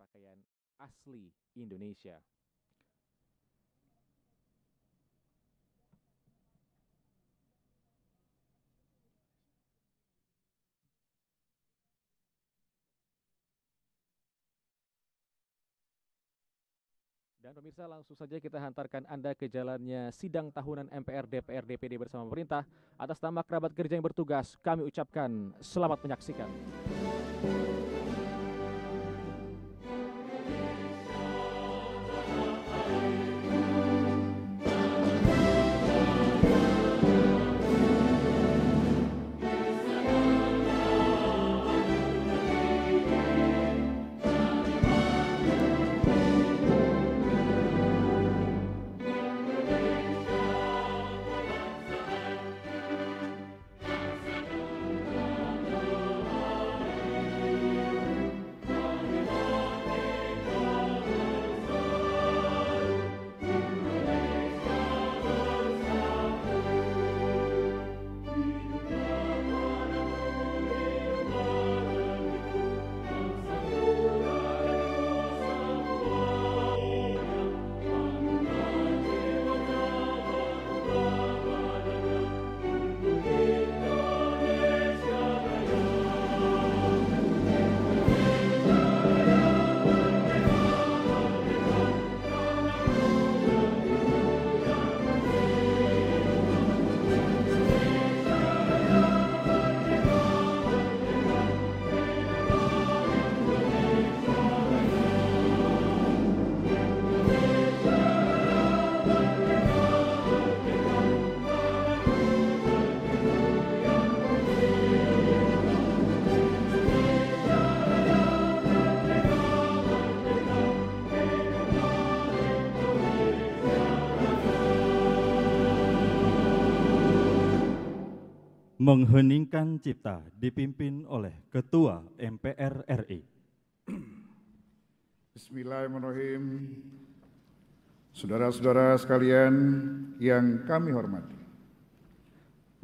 pakaian asli Indonesia. Dan pemirsa, langsung saja kita hantarkan Anda ke jalannya sidang tahunan MPR, DPR, DPD bersama pemerintah. Atas nama kerabat kerja yang bertugas, kami ucapkan selamat menyaksikan. Mengheningkan cipta dipimpin oleh Ketua MPR RI. Bismillahirrahmanirrahim. Saudara-saudara sekalian yang kami hormati,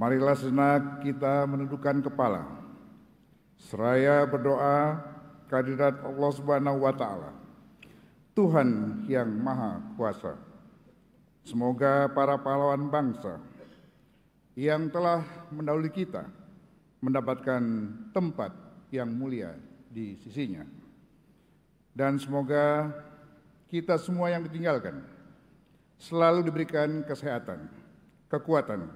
marilah sejenak kita menundukkan kepala, seraya berdoa kehadirat Allah Subhanahu wa Ta'ala, Tuhan yang Maha Kuasa. Semoga para pahlawan bangsa yang telah mendahului kita mendapatkan tempat yang mulia di sisinya. Dan semoga kita semua yang ditinggalkan selalu diberikan kesehatan, kekuatan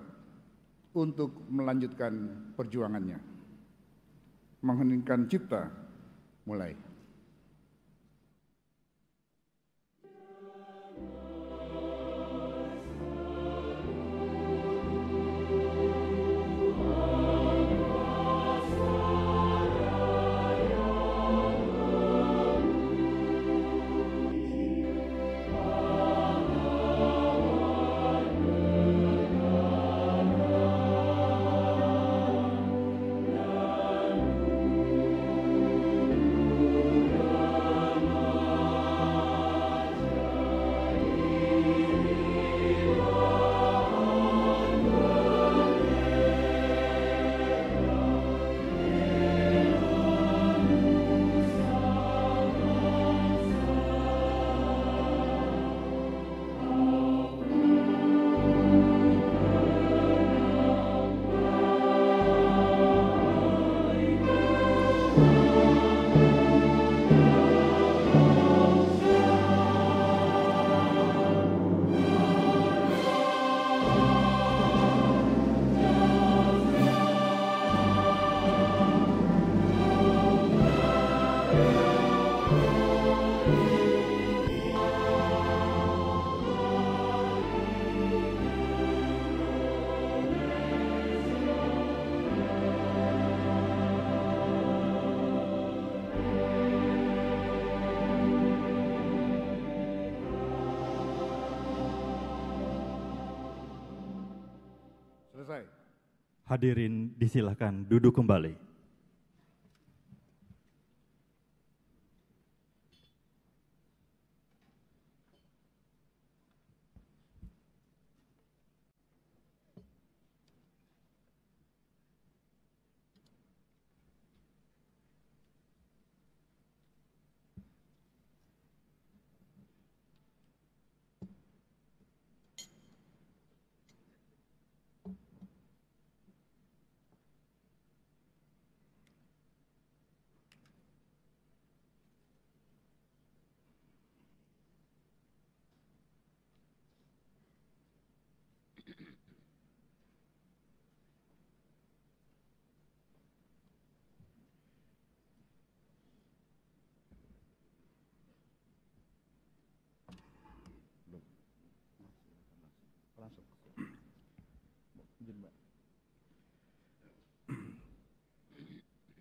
untuk melanjutkan perjuangannya. Mengheningkan cipta, mulai. Selesai. Hadirin disilakan duduk kembali.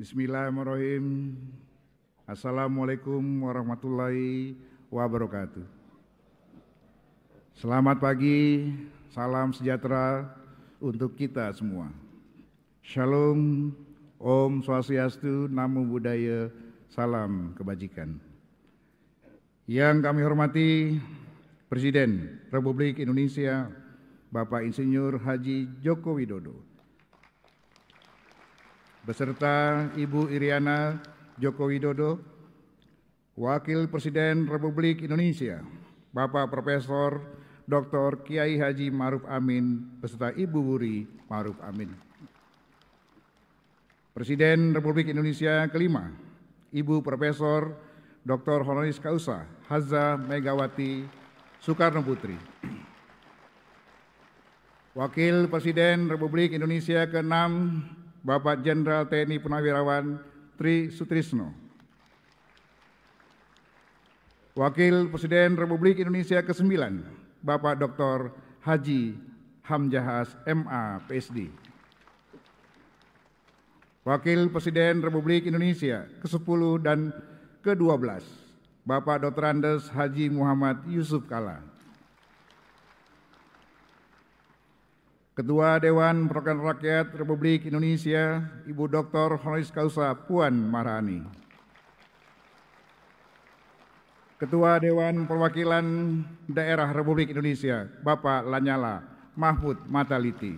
Bismillahirrahmanirrahim. Assalamualaikum warahmatullahi wabarakatuh. Selamat pagi, salam sejahtera untuk kita semua. Shalom, Om Swastiastu, Namo Buddhaya, salam kebajikan. Yang kami hormati Presiden Republik Indonesia, Bapak Insinyur Haji Joko Widodo, beserta Ibu Iriana Joko Widodo, Wakil Presiden Republik Indonesia, Bapak Profesor Dr. Kiai Haji Ma'ruf Amin, beserta Ibu Wuri Ma'ruf Amin. Presiden Republik Indonesia kelima, Ibu Profesor Dr. Honoris Causa Haza Megawati Soekarno Putri. Wakil Presiden Republik Indonesia keenam, Bapak Jenderal TNI Purnawirawan Tri Sutrisno. Wakil Presiden Republik Indonesia ke-9, Bapak Dr. Haji Hamzahas MA PSD. Wakil Presiden Republik Indonesia ke-10 dan ke-12, Bapak Dr. Andes Haji Muhammad Yusuf Kalla. Ketua Dewan Perwakilan Rakyat Republik Indonesia, Ibu Dr. Honoris Causa Puan Maharani. Ketua Dewan Perwakilan Daerah Republik Indonesia, Bapak Lanyala Mahfud Mataliti.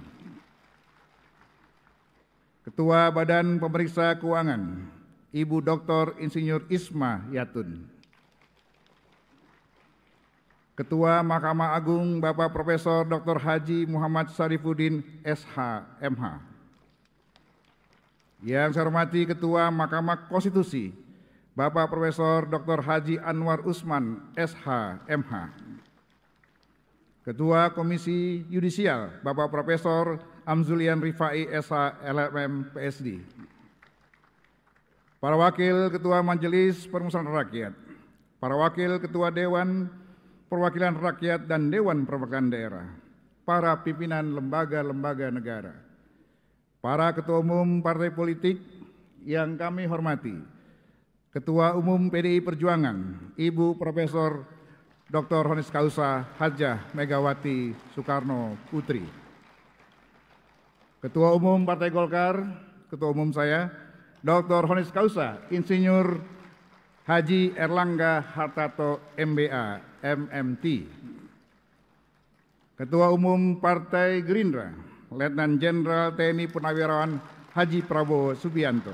Ketua Badan Pemeriksa Keuangan, Ibu Dr. Insinyur Isma Yatun. Ketua Mahkamah Agung, Bapak Profesor Dr. Haji Muhammad Syarifuddin SH MH. Yang saya hormati Ketua Mahkamah Konstitusi, Bapak Profesor Dr. Haji Anwar Usman SH MH. Ketua Komisi Yudisial, Bapak Profesor Amzulian Rifai SH LLM PSD. Para Wakil Ketua Majelis Permusyawaratan Rakyat, para Wakil Ketua Dewan Perwakilan Rakyat dan Dewan Perwakilan Daerah, para pimpinan lembaga-lembaga negara, para ketua umum partai politik yang kami hormati, Ketua Umum PDI Perjuangan, Ibu Profesor Dr. Honoris Causa Hajah Megawati Soekarno Putri, Ketua Umum Partai Golkar, Ketua Umum saya, Dr. Honoris Causa Insinyur Haji Erlangga Hartarto MBA MMT, Ketua Umum Partai Gerindra, Letnan Jenderal TNI Purnawirawan Haji Prabowo Subianto,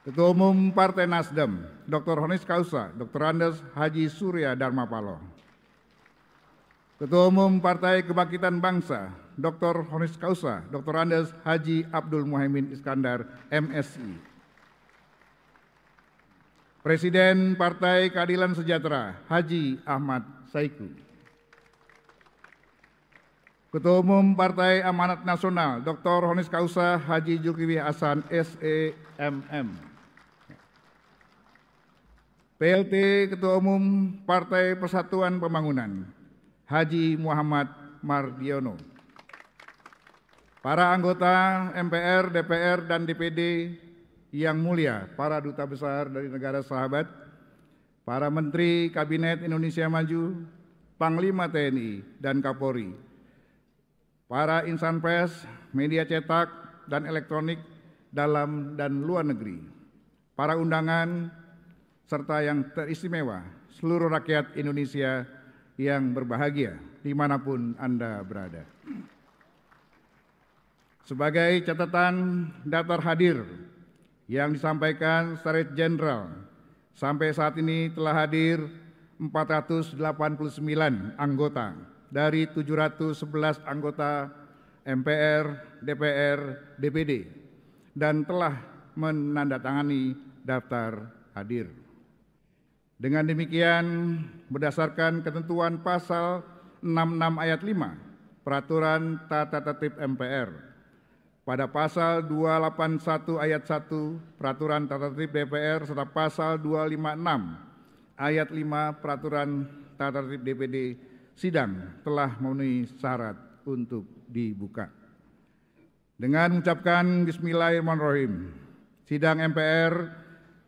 Ketua Umum Partai Nasdem, Dr. Honoris Causa Dr. Andes Haji Surya Dharma Paloh, Ketua Umum Partai Kebangkitan Bangsa, Dr. Honoris Causa Dr. Andes Haji Abdul Muhaimin Iskandar MSI, Presiden Partai Keadilan Sejahtera Haji Ahmad Saiku, Ketua Umum Partai Amanat Nasional Dr. Honoris Causa Haji Zulkifli Hasan SEMM, PLT Ketua Umum Partai Persatuan Pembangunan Haji Muhammad Mardiono, para anggota MPR, DPR, dan DPD yang mulia, para duta besar dari negara sahabat, para Menteri Kabinet Indonesia Maju, Panglima TNI dan Kapolri, para insan pers, media cetak dan elektronik dalam dan luar negeri, para undangan, serta yang teristimewa, seluruh rakyat Indonesia yang berbahagia dimanapun Anda berada. Sebagai catatan daftar hadir yang disampaikan Sekretariat Jenderal, sampai saat ini telah hadir 489 anggota dari 711 anggota MPR, DPR, DPD, dan telah menandatangani daftar hadir. Dengan demikian, berdasarkan ketentuan pasal 66 ayat 5 Peraturan Tata Tertib MPR, pada pasal 281 ayat 1 Peraturan Tata Tertib DPR serta pasal 256 ayat 5 Peraturan Tata Tertib DPD, sidang telah memenuhi syarat untuk dibuka. Dengan mengucapkan Bismillahirrahmanirrahim, sidang MPR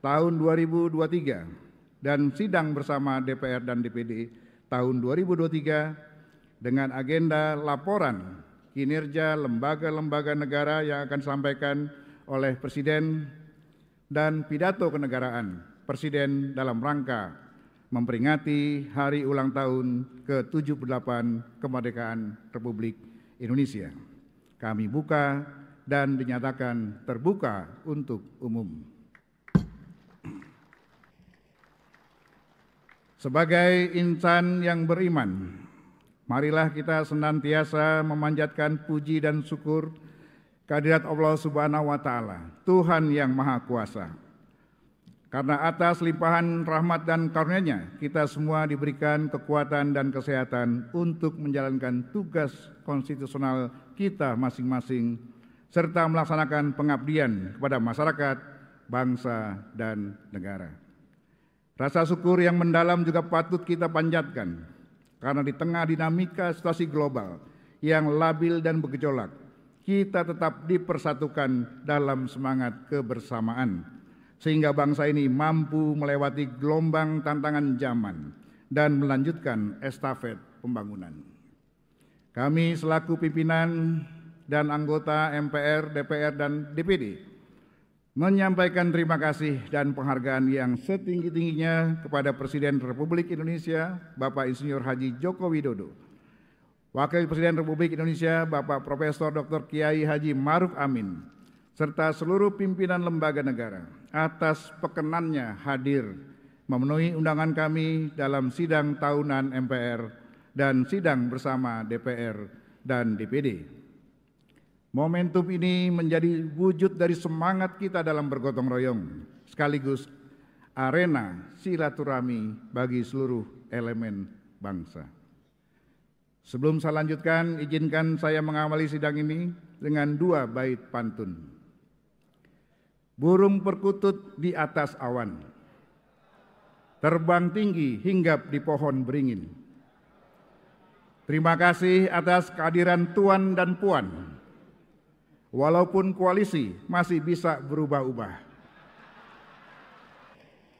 tahun 2023 dan sidang bersama DPR dan DPD tahun 2023 dengan agenda laporan kinerja lembaga-lembaga negara yang akan disampaikan oleh Presiden dan pidato kenegaraan Presiden dalam rangka memperingati hari ulang tahun ke-78 kemerdekaan Republik Indonesia. Kami buka dan dinyatakan terbuka untuk umum. Sebagai insan yang beriman, marilah kita senantiasa memanjatkan puji dan syukur kehadirat Allah Subhanahu wa Ta'ala, Tuhan yang Maha Kuasa. Karena atas limpahan rahmat dan karunia-Nya, kita semua diberikan kekuatan dan kesehatan untuk menjalankan tugas konstitusional kita masing-masing, serta melaksanakan pengabdian kepada masyarakat, bangsa, dan negara. Rasa syukur yang mendalam juga patut kita panjatkan, karena di tengah dinamika situasi global yang labil dan bergejolak, kita tetap dipersatukan dalam semangat kebersamaan, sehingga bangsa ini mampu melewati gelombang tantangan zaman dan melanjutkan estafet pembangunan. Kami selaku pimpinan dan anggota MPR, DPR, dan DPD menyampaikan terima kasih dan penghargaan yang setinggi-tingginya kepada Presiden Republik Indonesia, Bapak Insinyur Haji Joko Widodo, Wakil Presiden Republik Indonesia, Bapak Profesor Dr. Kiai Haji Ma'ruf Amin, serta seluruh pimpinan lembaga negara atas perkenannya hadir memenuhi undangan kami dalam sidang tahunan MPR dan sidang bersama DPR dan DPD. Momentum ini menjadi wujud dari semangat kita dalam bergotong royong, sekaligus arena silaturahmi bagi seluruh elemen bangsa. Sebelum saya lanjutkan, izinkan saya mengawali sidang ini dengan 2 bait pantun. Burung perkutut di atas awan, terbang tinggi hinggap di pohon beringin. Terima kasih atas kehadiran Tuan dan Puan, walaupun koalisi masih bisa berubah-ubah.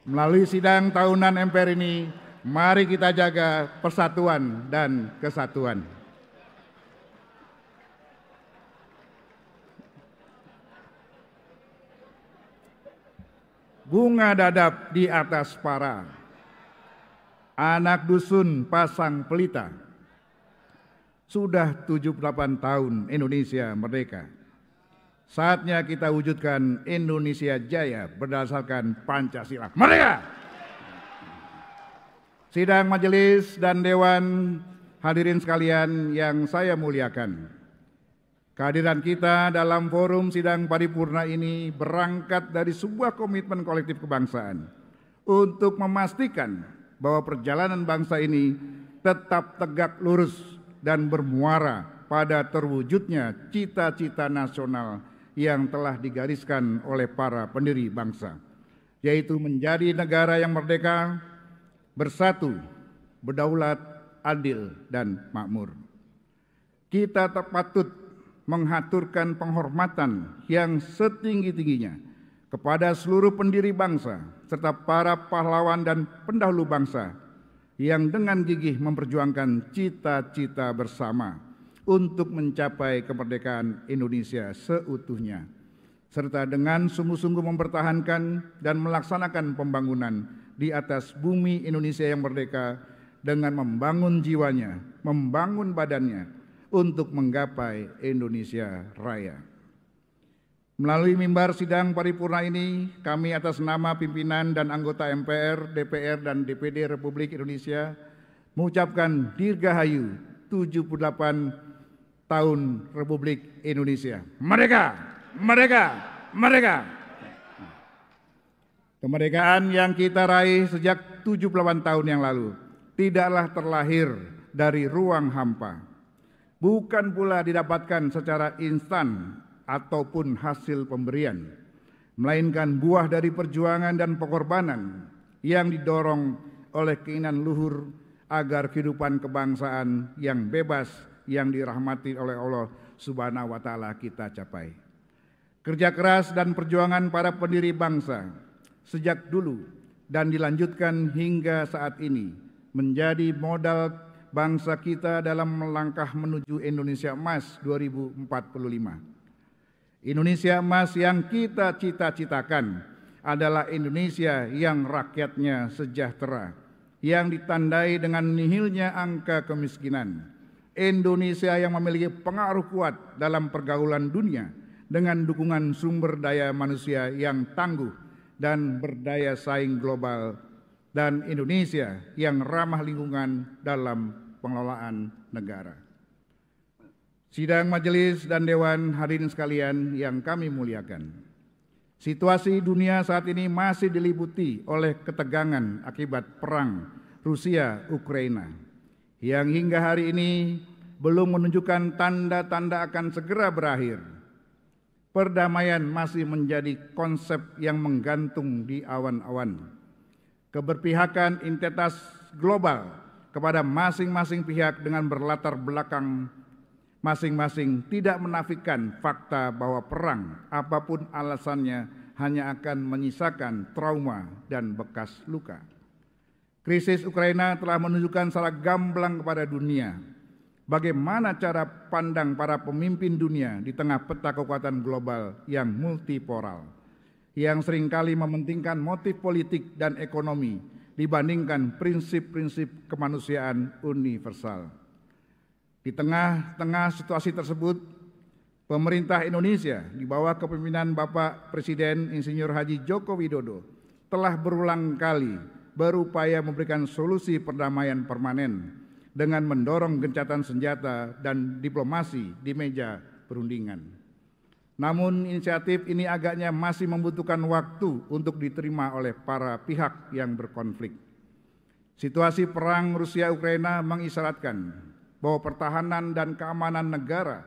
Melalui sidang tahunan MPR ini, mari kita jaga persatuan dan kesatuan. Bunga dadap di atas para, anak dusun pasang pelita. Sudah 78 tahun Indonesia merdeka. Saatnya kita wujudkan Indonesia Jaya berdasarkan Pancasila. Merdeka! Sidang majelis dan dewan hadirin sekalian yang saya muliakan. Kehadiran kita dalam forum sidang paripurna ini berangkat dari sebuah komitmen kolektif kebangsaan untuk memastikan bahwa perjalanan bangsa ini tetap tegak lurus dan bermuara pada terwujudnya cita-cita nasional yang telah digariskan oleh para pendiri bangsa, yaitu menjadi negara yang merdeka, bersatu, berdaulat, adil, dan makmur. Kita patut menghaturkan penghormatan yang setinggi-tingginya kepada seluruh pendiri bangsa serta para pahlawan dan pendahulu bangsa yang dengan gigih memperjuangkan cita-cita bersama untuk mencapai kemerdekaan Indonesia seutuhnya, serta dengan sungguh-sungguh mempertahankan dan melaksanakan pembangunan di atas bumi Indonesia yang merdeka dengan membangun jiwanya, membangun badannya untuk menggapai Indonesia Raya. Melalui mimbar sidang paripurna ini, kami atas nama pimpinan dan anggota MPR, DPR, dan DPD Republik Indonesia mengucapkan Dirgahayu 78 tahun Republik Indonesia. Merdeka! Merdeka! Merdeka! Kemerdekaan yang kita raih sejak 78 tahun yang lalu tidaklah terlahir dari ruang hampa, bukan pula didapatkan secara instan ataupun hasil pemberian, melainkan buah dari perjuangan dan pengorbanan yang didorong oleh keinginan luhur agar kehidupan kebangsaan yang bebas yang dirahmati oleh Allah Subhanahu wa Ta'ala kita capai. Kerja keras dan perjuangan para pendiri bangsa sejak dulu dan dilanjutkan hingga saat ini menjadi modal bangsa kita dalam melangkah menuju Indonesia Emas 2045. Indonesia Emas yang kita cita-citakan adalah Indonesia yang rakyatnya sejahtera, yang ditandai dengan nihilnya angka kemiskinan. Indonesia yang memiliki pengaruh kuat dalam pergaulan dunia dengan dukungan sumber daya manusia yang tangguh dan berdaya saing global, dan Indonesia yang ramah lingkungan dalam pengelolaan negara. Sidang majelis dan dewan hadirin sekalian yang kami muliakan. Situasi dunia saat ini masih diliputi oleh ketegangan akibat perang Rusia-Ukraina yang hingga hari ini belum menunjukkan tanda-tanda akan segera berakhir. Perdamaian masih menjadi konsep yang menggantung di awan-awan. Keberpihakan entitas global kepada masing-masing pihak dengan berlatar belakang masing-masing tidak menafikan fakta bahwa perang, apapun alasannya, hanya akan menyisakan trauma dan bekas luka. Krisis Ukraina telah menunjukkan secara gamblang kepada dunia bagaimana cara pandang para pemimpin dunia di tengah peta kekuatan global yang multipolar, yang seringkali mementingkan motif politik dan ekonomi dibandingkan prinsip-prinsip kemanusiaan universal. Di tengah-tengah situasi tersebut, pemerintah Indonesia di bawah kepemimpinan Bapak Presiden Insinyur Haji Joko Widodo telah berulang kali berupaya memberikan solusi perdamaian permanen dengan mendorong gencatan senjata dan diplomasi di meja perundingan. Namun inisiatif ini agaknya masih membutuhkan waktu untuk diterima oleh para pihak yang berkonflik. Situasi perang Rusia-Ukraina mengisyaratkan bahwa pertahanan dan keamanan negara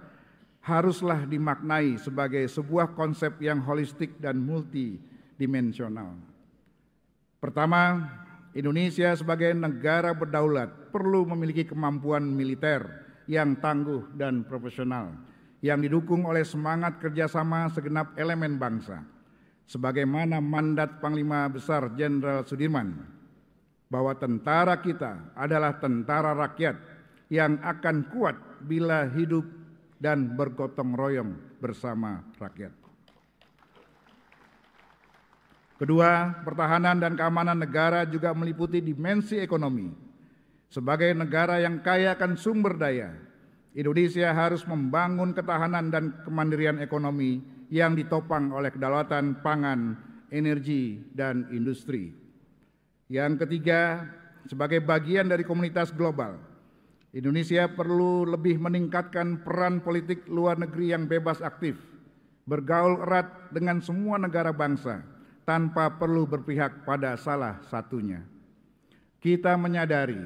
haruslah dimaknai sebagai sebuah konsep yang holistik dan multidimensional. Pertama, Indonesia sebagai negara berdaulat perlu memiliki kemampuan militer yang tangguh dan profesional, yang didukung oleh semangat kerjasama segenap elemen bangsa. Sebagaimana mandat Panglima Besar Jenderal Sudirman, bahwa tentara kita adalah tentara rakyat yang akan kuat bila hidup dan bergotong royong bersama rakyat. Kedua, pertahanan dan keamanan negara juga meliputi dimensi ekonomi. Sebagai negara yang kaya akan sumber daya, Indonesia harus membangun ketahanan dan kemandirian ekonomi yang ditopang oleh kedaulatan pangan, energi, dan industri. Yang ketiga, sebagai bagian dari komunitas global, Indonesia perlu lebih meningkatkan peran politik luar negeri yang bebas aktif, bergaul erat dengan semua negara bangsa, tanpa perlu berpihak pada salah satunya. Kita menyadari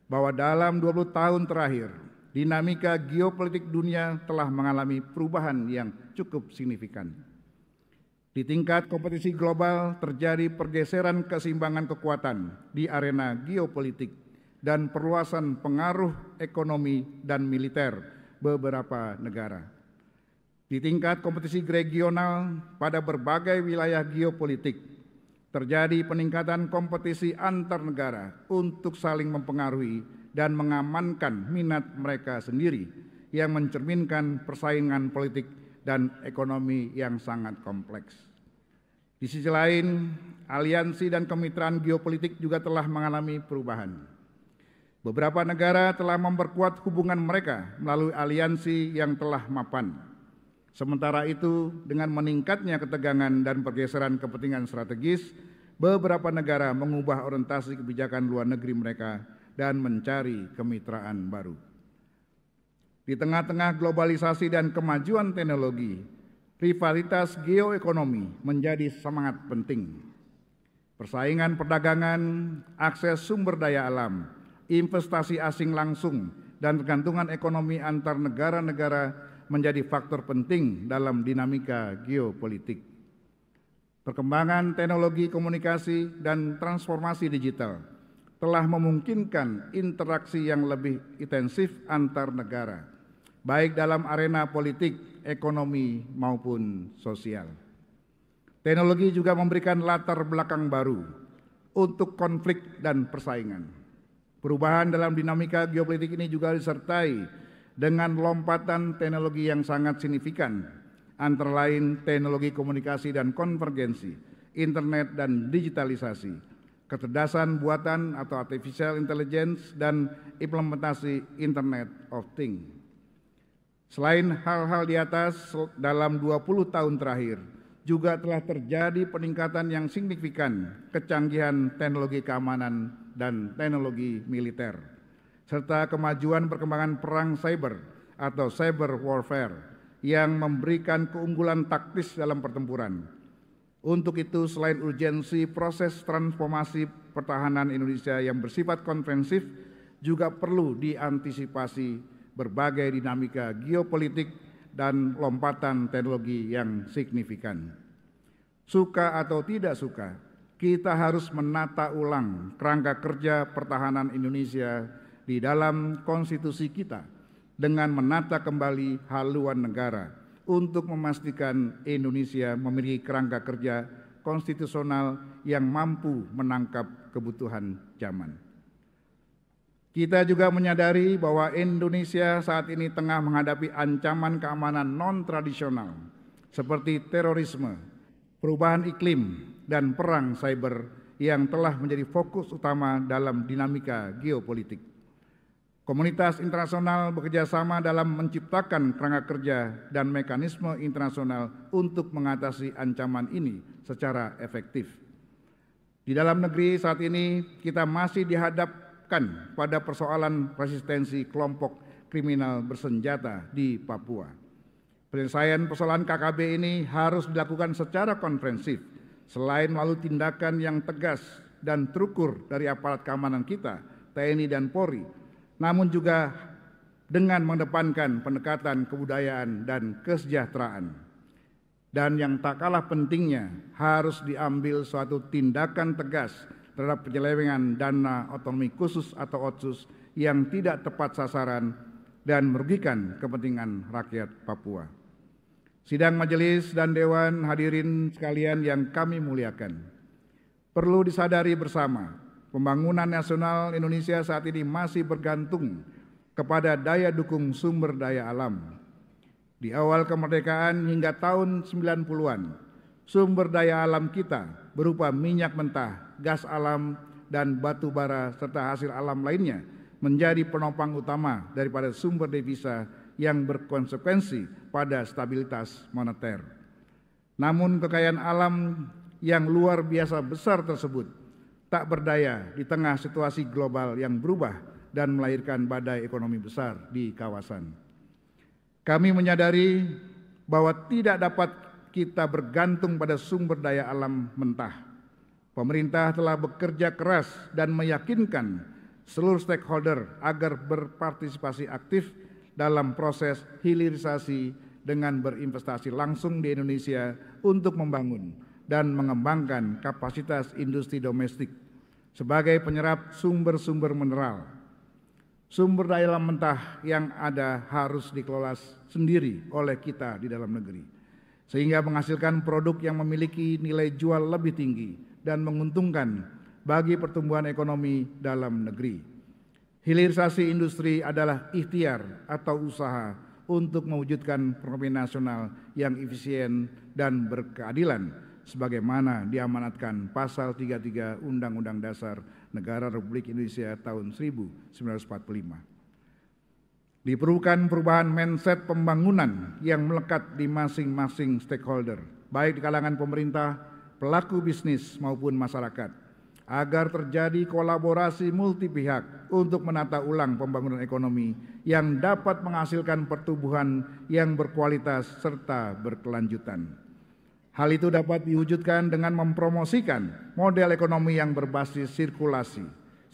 bahwa dalam 20 tahun terakhir, dinamika geopolitik dunia telah mengalami perubahan yang cukup signifikan. Di tingkat kompetisi global terjadi pergeseran keseimbangan kekuatan di arena geopolitik dan perluasan pengaruh ekonomi dan militer beberapa negara. Di tingkat kompetisi regional pada berbagai wilayah geopolitik, terjadi peningkatan kompetisi antar negara untuk saling mempengaruhi dan mengamankan minat mereka sendiri yang mencerminkan persaingan politik dan ekonomi yang sangat kompleks. Di sisi lain, aliansi dan kemitraan geopolitik juga telah mengalami perubahan. Beberapa negara telah memperkuat hubungan mereka melalui aliansi yang telah mapan. Sementara itu, dengan meningkatnya ketegangan dan pergeseran kepentingan strategis, beberapa negara mengubah orientasi kebijakan luar negeri mereka dan mencari kemitraan baru. Di tengah-tengah globalisasi dan kemajuan teknologi, rivalitas geoekonomi menjadi sangat penting. Persaingan perdagangan, akses sumber daya alam, investasi asing langsung, dan kegantungan ekonomi antar negara-negara menjadi faktor penting dalam dinamika geopolitik. Perkembangan teknologi komunikasi dan transformasi digital telah memungkinkan interaksi yang lebih intensif antar negara, baik dalam arena politik, ekonomi, maupun sosial. Teknologi juga memberikan latar belakang baru untuk konflik dan persaingan. Perubahan dalam dinamika geopolitik ini juga disertai dengan lompatan teknologi yang sangat signifikan, antara lain teknologi komunikasi dan konvergensi, internet dan digitalisasi, kecerdasan buatan atau artificial intelligence, dan implementasi Internet of Things. Selain hal-hal di atas, dalam 20 tahun terakhir juga telah terjadi peningkatan yang signifikan kecanggihan teknologi keamanan dan teknologi militer, serta kemajuan perkembangan perang cyber atau cyber warfare yang memberikan keunggulan taktis dalam pertempuran. Untuk itu, selain urgensi proses transformasi pertahanan Indonesia yang bersifat konvensif, juga perlu diantisipasi berbagai dinamika geopolitik dan lompatan teknologi yang signifikan. Suka atau tidak suka, kita harus menata ulang kerangka kerja pertahanan Indonesia di dalam konstitusi kita dengan menata kembali haluan negara untuk memastikan Indonesia memiliki kerangka kerja konstitusional yang mampu menangkap kebutuhan zaman. Kita juga menyadari bahwa Indonesia saat ini tengah menghadapi ancaman keamanan non-tradisional seperti terorisme, perubahan iklim, dan perang cyber yang telah menjadi fokus utama dalam dinamika geopolitik. Komunitas internasional bekerjasama dalam menciptakan kerangka kerja dan mekanisme internasional untuk mengatasi ancaman ini secara efektif. Di dalam negeri saat ini kita masih dihadapkan pada persoalan resistensi kelompok kriminal bersenjata di Papua. Penyelesaian persoalan KKB ini harus dilakukan secara konfrensif, selain melalui tindakan yang tegas dan terukur dari aparat keamanan kita, TNI dan Polri, namun juga dengan mengedepankan pendekatan kebudayaan dan kesejahteraan. Dan yang tak kalah pentingnya, harus diambil suatu tindakan tegas terhadap penyelewengan dana otonomi khusus atau otsus yang tidak tepat sasaran dan merugikan kepentingan rakyat Papua. Sidang majelis dan dewan hadirin sekalian yang kami muliakan, perlu disadari bersama, pembangunan nasional Indonesia saat ini masih bergantung kepada daya dukung sumber daya alam. Di awal kemerdekaan hingga tahun 90-an, sumber daya alam kita berupa minyak mentah, gas alam, dan batu bara serta hasil alam lainnya menjadi penopang utama daripada sumber devisa yang berkonsekuensi pada stabilitas moneter. Namun kekayaan alam yang luar biasa besar tersebut tak berdaya di tengah situasi global yang berubah dan melahirkan badai ekonomi besar di kawasan. Kami menyadari bahwa tidak dapat kita bergantung pada sumber daya alam mentah. Pemerintah telah bekerja keras dan meyakinkan seluruh stakeholder agar berpartisipasi aktif dalam proses hilirisasi dengan berinvestasi langsung di Indonesia untuk membangun dan mengembangkan kapasitas industri domestik sebagai penyerap sumber-sumber mineral. Sumber daya alam mentah yang ada harus dikelola sendiri oleh kita di dalam negeri, sehingga menghasilkan produk yang memiliki nilai jual lebih tinggi dan menguntungkan bagi pertumbuhan ekonomi dalam negeri. Hilirisasi industri adalah ikhtiar atau usaha untuk mewujudkan perekonomian nasional yang efisien dan berkeadilan sebagaimana diamanatkan Pasal 33 Undang-Undang Dasar Negara Republik Indonesia tahun 1945. Diperlukan perubahan mindset pembangunan yang melekat di masing-masing stakeholder, baik di kalangan pemerintah, pelaku bisnis maupun masyarakat, agar terjadi kolaborasi multi pihak untuk menata ulang pembangunan ekonomi yang dapat menghasilkan pertumbuhan yang berkualitas serta berkelanjutan. Hal itu dapat diwujudkan dengan mempromosikan model ekonomi yang berbasis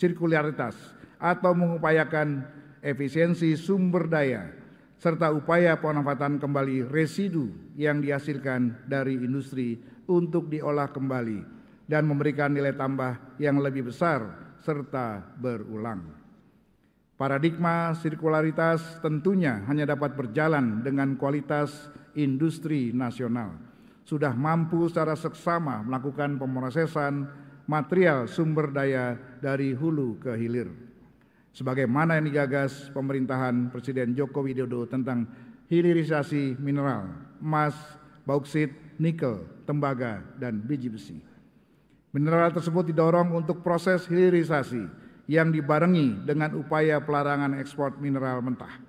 sirkularitas atau mengupayakan efisiensi sumber daya serta upaya pemanfaatan kembali residu yang dihasilkan dari industri untuk diolah kembali dan memberikan nilai tambah yang lebih besar serta berulang. Paradigma sirkularitas tentunya hanya dapat berjalan dengan kualitas industri nasional. Sudah mampu secara seksama melakukan pemrosesan material sumber daya dari hulu ke hilir. Sebagaimana yang digagas pemerintahan Presiden Joko Widodo tentang hilirisasi mineral, emas, bauksit, nikel, tembaga, dan biji besi. Mineral tersebut didorong untuk proses hilirisasi yang dibarengi dengan upaya pelarangan ekspor mineral mentah.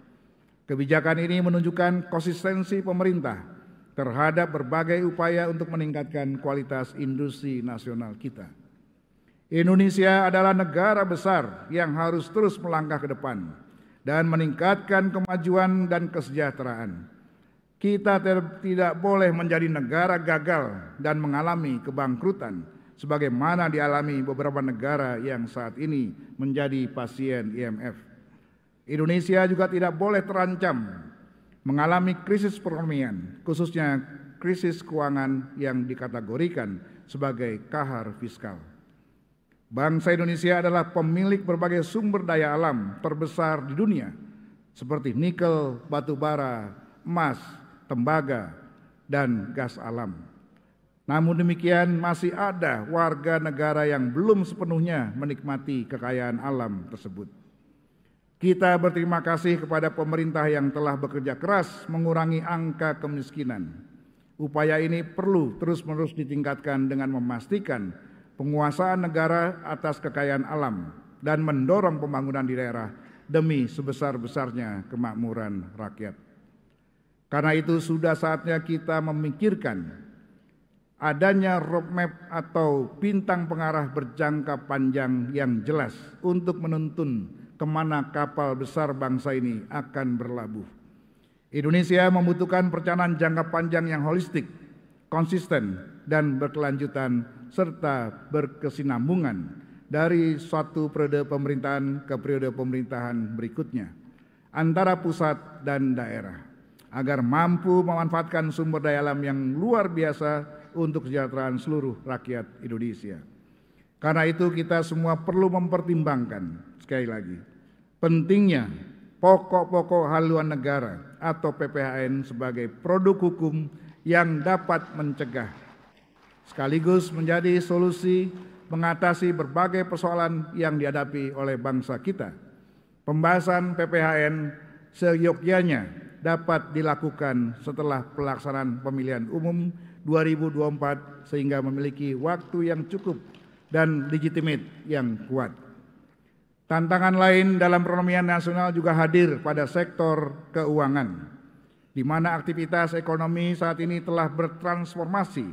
Kebijakan ini menunjukkan konsistensi pemerintah terhadap berbagai upaya untuk meningkatkan kualitas industri nasional kita. Indonesia adalah negara besar yang harus terus melangkah ke depan dan meningkatkan kemajuan dan kesejahteraan. Kita tidak boleh menjadi negara gagal dan mengalami kebangkrutan sebagaimana dialami beberapa negara yang saat ini menjadi pasien IMF. Indonesia juga tidak boleh terancam mengalami krisis perekonomian, khususnya krisis keuangan yang dikategorikan sebagai kahar fiskal. Bangsa Indonesia adalah pemilik berbagai sumber daya alam terbesar di dunia, seperti nikel, batu bara, emas, tembaga, dan gas alam. Namun demikian masih ada warga negara yang belum sepenuhnya menikmati kekayaan alam tersebut. Kita berterima kasih kepada pemerintah yang telah bekerja keras mengurangi angka kemiskinan. Upaya ini perlu terus-menerus ditingkatkan dengan memastikan penguasaan negara atas kekayaan alam dan mendorong pembangunan di daerah demi sebesar-besarnya kemakmuran rakyat. Karena itu sudah saatnya kita memikirkan adanya roadmap atau bintang pengarah berjangka panjang yang jelas untuk menuntun kemana kapal besar bangsa ini akan berlabuh. Indonesia membutuhkan perencanaan jangka panjang yang holistik, konsisten, dan berkelanjutan serta berkesinambungan dari suatu periode pemerintahan ke periode pemerintahan berikutnya antara pusat dan daerah agar mampu memanfaatkan sumber daya alam yang luar biasa untuk kesejahteraan seluruh rakyat Indonesia. Karena itu kita semua perlu mempertimbangkan sekali lagi pentingnya pokok-pokok haluan negara atau PPHN sebagai produk hukum yang dapat mencegah sekaligus menjadi solusi mengatasi berbagai persoalan yang dihadapi oleh bangsa kita. Pembahasan PPHN seyogyanya dapat dilakukan setelah pelaksanaan pemilihan umum 2024 sehingga memiliki waktu yang cukup dan legitimate yang kuat. Tantangan lain dalam perekonomian nasional juga hadir pada sektor keuangan, di mana aktivitas ekonomi saat ini telah bertransformasi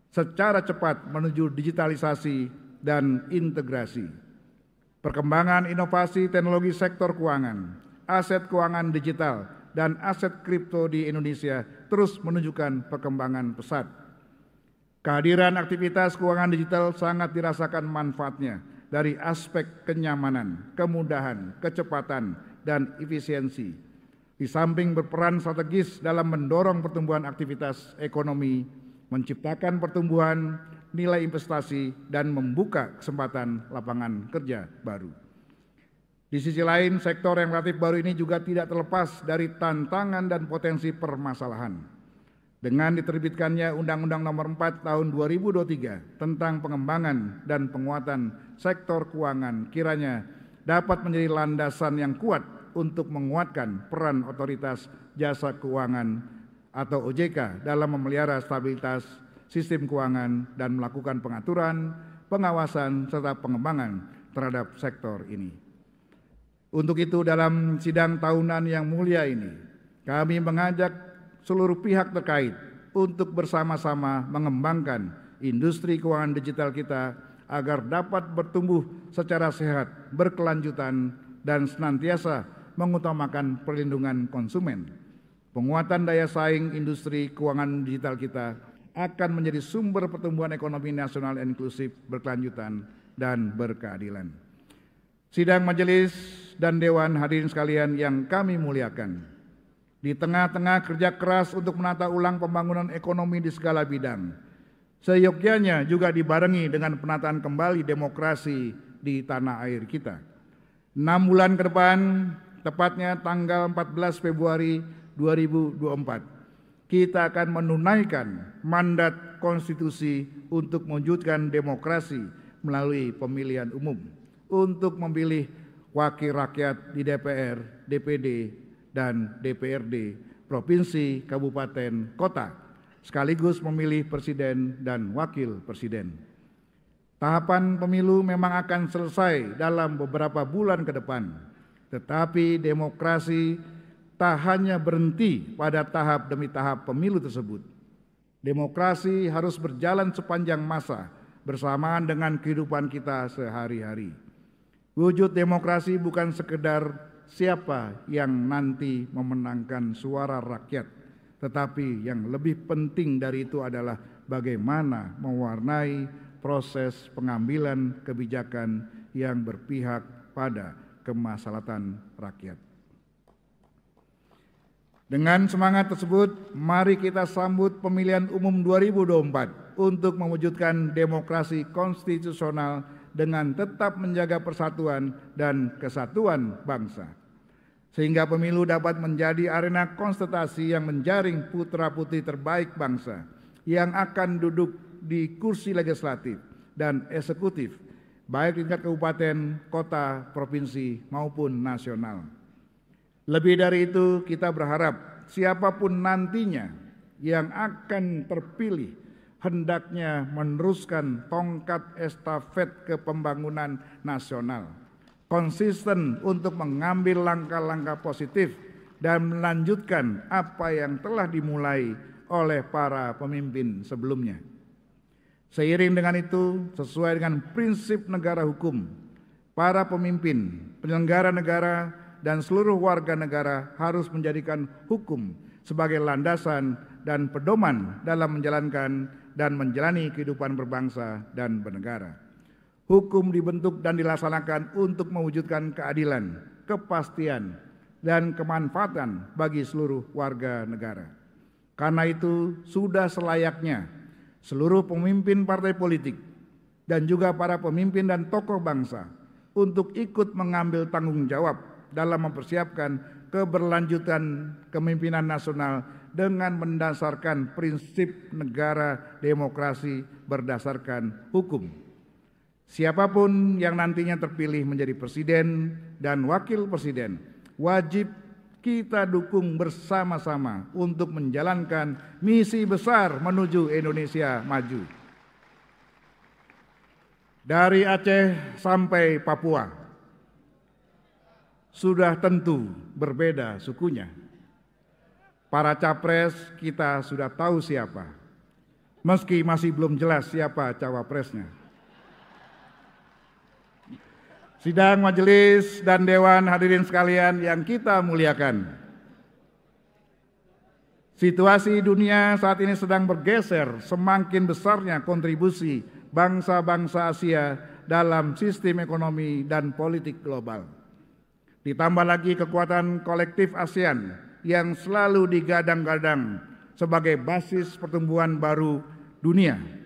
secara cepat menuju digitalisasi dan integrasi. Perkembangan inovasi teknologi sektor keuangan, aset keuangan digital, dan aset kripto di Indonesia terus menunjukkan perkembangan pesat. Kehadiran aktivitas keuangan digital sangat dirasakan manfaatnya dari aspek kenyamanan, kemudahan, kecepatan, dan efisiensi. Di samping berperan strategis dalam mendorong pertumbuhan aktivitas ekonomi, menciptakan pertumbuhan nilai investasi, dan membuka kesempatan lapangan kerja baru. Di sisi lain, sektor yang relatif baru ini juga tidak terlepas dari tantangan dan potensi permasalahan. Dengan diterbitkannya Undang-Undang Nomor 4 Tahun 2023 tentang pengembangan dan penguatan sektor keuangan kiranya dapat menjadi landasan yang kuat untuk menguatkan peran Otoritas Jasa Keuangan atau OJK dalam memelihara stabilitas sistem keuangan dan melakukan pengaturan, pengawasan, serta pengembangan terhadap sektor ini. Untuk itu dalam sidang tahunan yang mulia ini, kami mengajak seluruh pihak terkait untuk bersama-sama mengembangkan industri keuangan digital kita agar dapat bertumbuh secara sehat, berkelanjutan, dan senantiasa mengutamakan perlindungan konsumen. Penguatan daya saing industri keuangan digital kita akan menjadi sumber pertumbuhan ekonomi nasional inklusif, berkelanjutan, dan berkeadilan. Sidang majelis dan dewan hadirin sekalian yang kami muliakan, di tengah-tengah kerja keras untuk menata ulang pembangunan ekonomi di segala bidang, seyogyanya juga dibarengi dengan penataan kembali demokrasi di tanah air kita. 6 bulan ke depan, tepatnya tanggal 14 Februari 2024, kita akan menunaikan mandat konstitusi untuk mewujudkan demokrasi melalui pemilihan umum, untuk memilih wakil rakyat di DPR, DPD, dan DPRD, provinsi, kabupaten, kota, sekaligus memilih presiden dan wakil presiden. Tahapan pemilu memang akan selesai dalam beberapa bulan ke depan, tetapi demokrasi tak hanya berhenti pada tahap demi tahap pemilu tersebut. Demokrasi harus berjalan sepanjang masa bersamaan dengan kehidupan kita sehari-hari. Wujud demokrasi bukan sekedar siapa yang nanti memenangkan suara rakyat, tetapi yang lebih penting dari itu adalah bagaimana mewarnai proses pengambilan kebijakan yang berpihak pada kemaslahatan rakyat. Dengan semangat tersebut, mari kita sambut pemilihan umum 2024 untuk mewujudkan demokrasi konstitusional dengan tetap menjaga persatuan dan kesatuan bangsa. Sehingga pemilu dapat menjadi arena konsultasi yang menjaring putra-putri terbaik bangsa yang akan duduk di kursi legislatif dan eksekutif, baik tingkat kabupaten, kota, provinsi, maupun nasional. Lebih dari itu, kita berharap siapapun nantinya yang akan terpilih hendaknya meneruskan tongkat estafet kepembangunan nasional, konsisten untuk mengambil langkah-langkah positif dan melanjutkan apa yang telah dimulai oleh para pemimpin sebelumnya. Seiring dengan itu, sesuai dengan prinsip negara hukum, para pemimpin, penyelenggara negara, dan seluruh warga negara harus menjadikan hukum sebagai landasan dan pedoman dalam menjalankan dan menjalani kehidupan berbangsa dan bernegara. Hukum dibentuk dan dilaksanakan untuk mewujudkan keadilan, kepastian, dan kemanfaatan bagi seluruh warga negara. Karena itu, sudah selayaknya seluruh pemimpin partai politik dan juga para pemimpin dan tokoh bangsa untuk ikut mengambil tanggung jawab dalam mempersiapkan keberlanjutan kepemimpinan nasional dengan mendasarkan prinsip negara demokrasi berdasarkan hukum. Siapapun yang nantinya terpilih menjadi presiden dan wakil presiden, wajib kita dukung bersama-sama untuk menjalankan misi besar menuju Indonesia maju. Dari Aceh sampai Papua, sudah tentu berbeda sukunya. Para capres kita sudah tahu siapa, meski masih belum jelas siapa cawapresnya. Sidang majelis dan dewan hadirin sekalian yang kita muliakan. Situasi dunia saat ini sedang bergeser, semakin besarnya kontribusi bangsa-bangsa Asia dalam sistem ekonomi dan politik global. Ditambah lagi kekuatan kolektif ASEAN yang selalu digadang-gadang sebagai basis pertumbuhan baru dunia.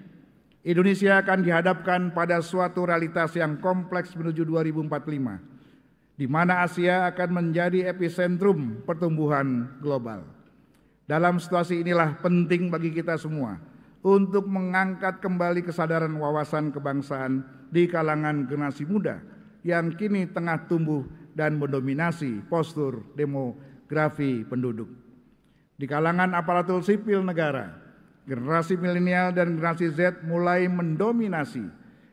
Indonesia akan dihadapkan pada suatu realitas yang kompleks menuju 2045, di mana Asia akan menjadi epicentrum pertumbuhan global. Dalam situasi inilah penting bagi kita semua untuk mengangkat kembali kesadaran wawasan kebangsaan di kalangan generasi muda yang kini tengah tumbuh dan mendominasi postur demografi penduduk. Di kalangan aparatur sipil negara, generasi milenial dan generasi Z mulai mendominasi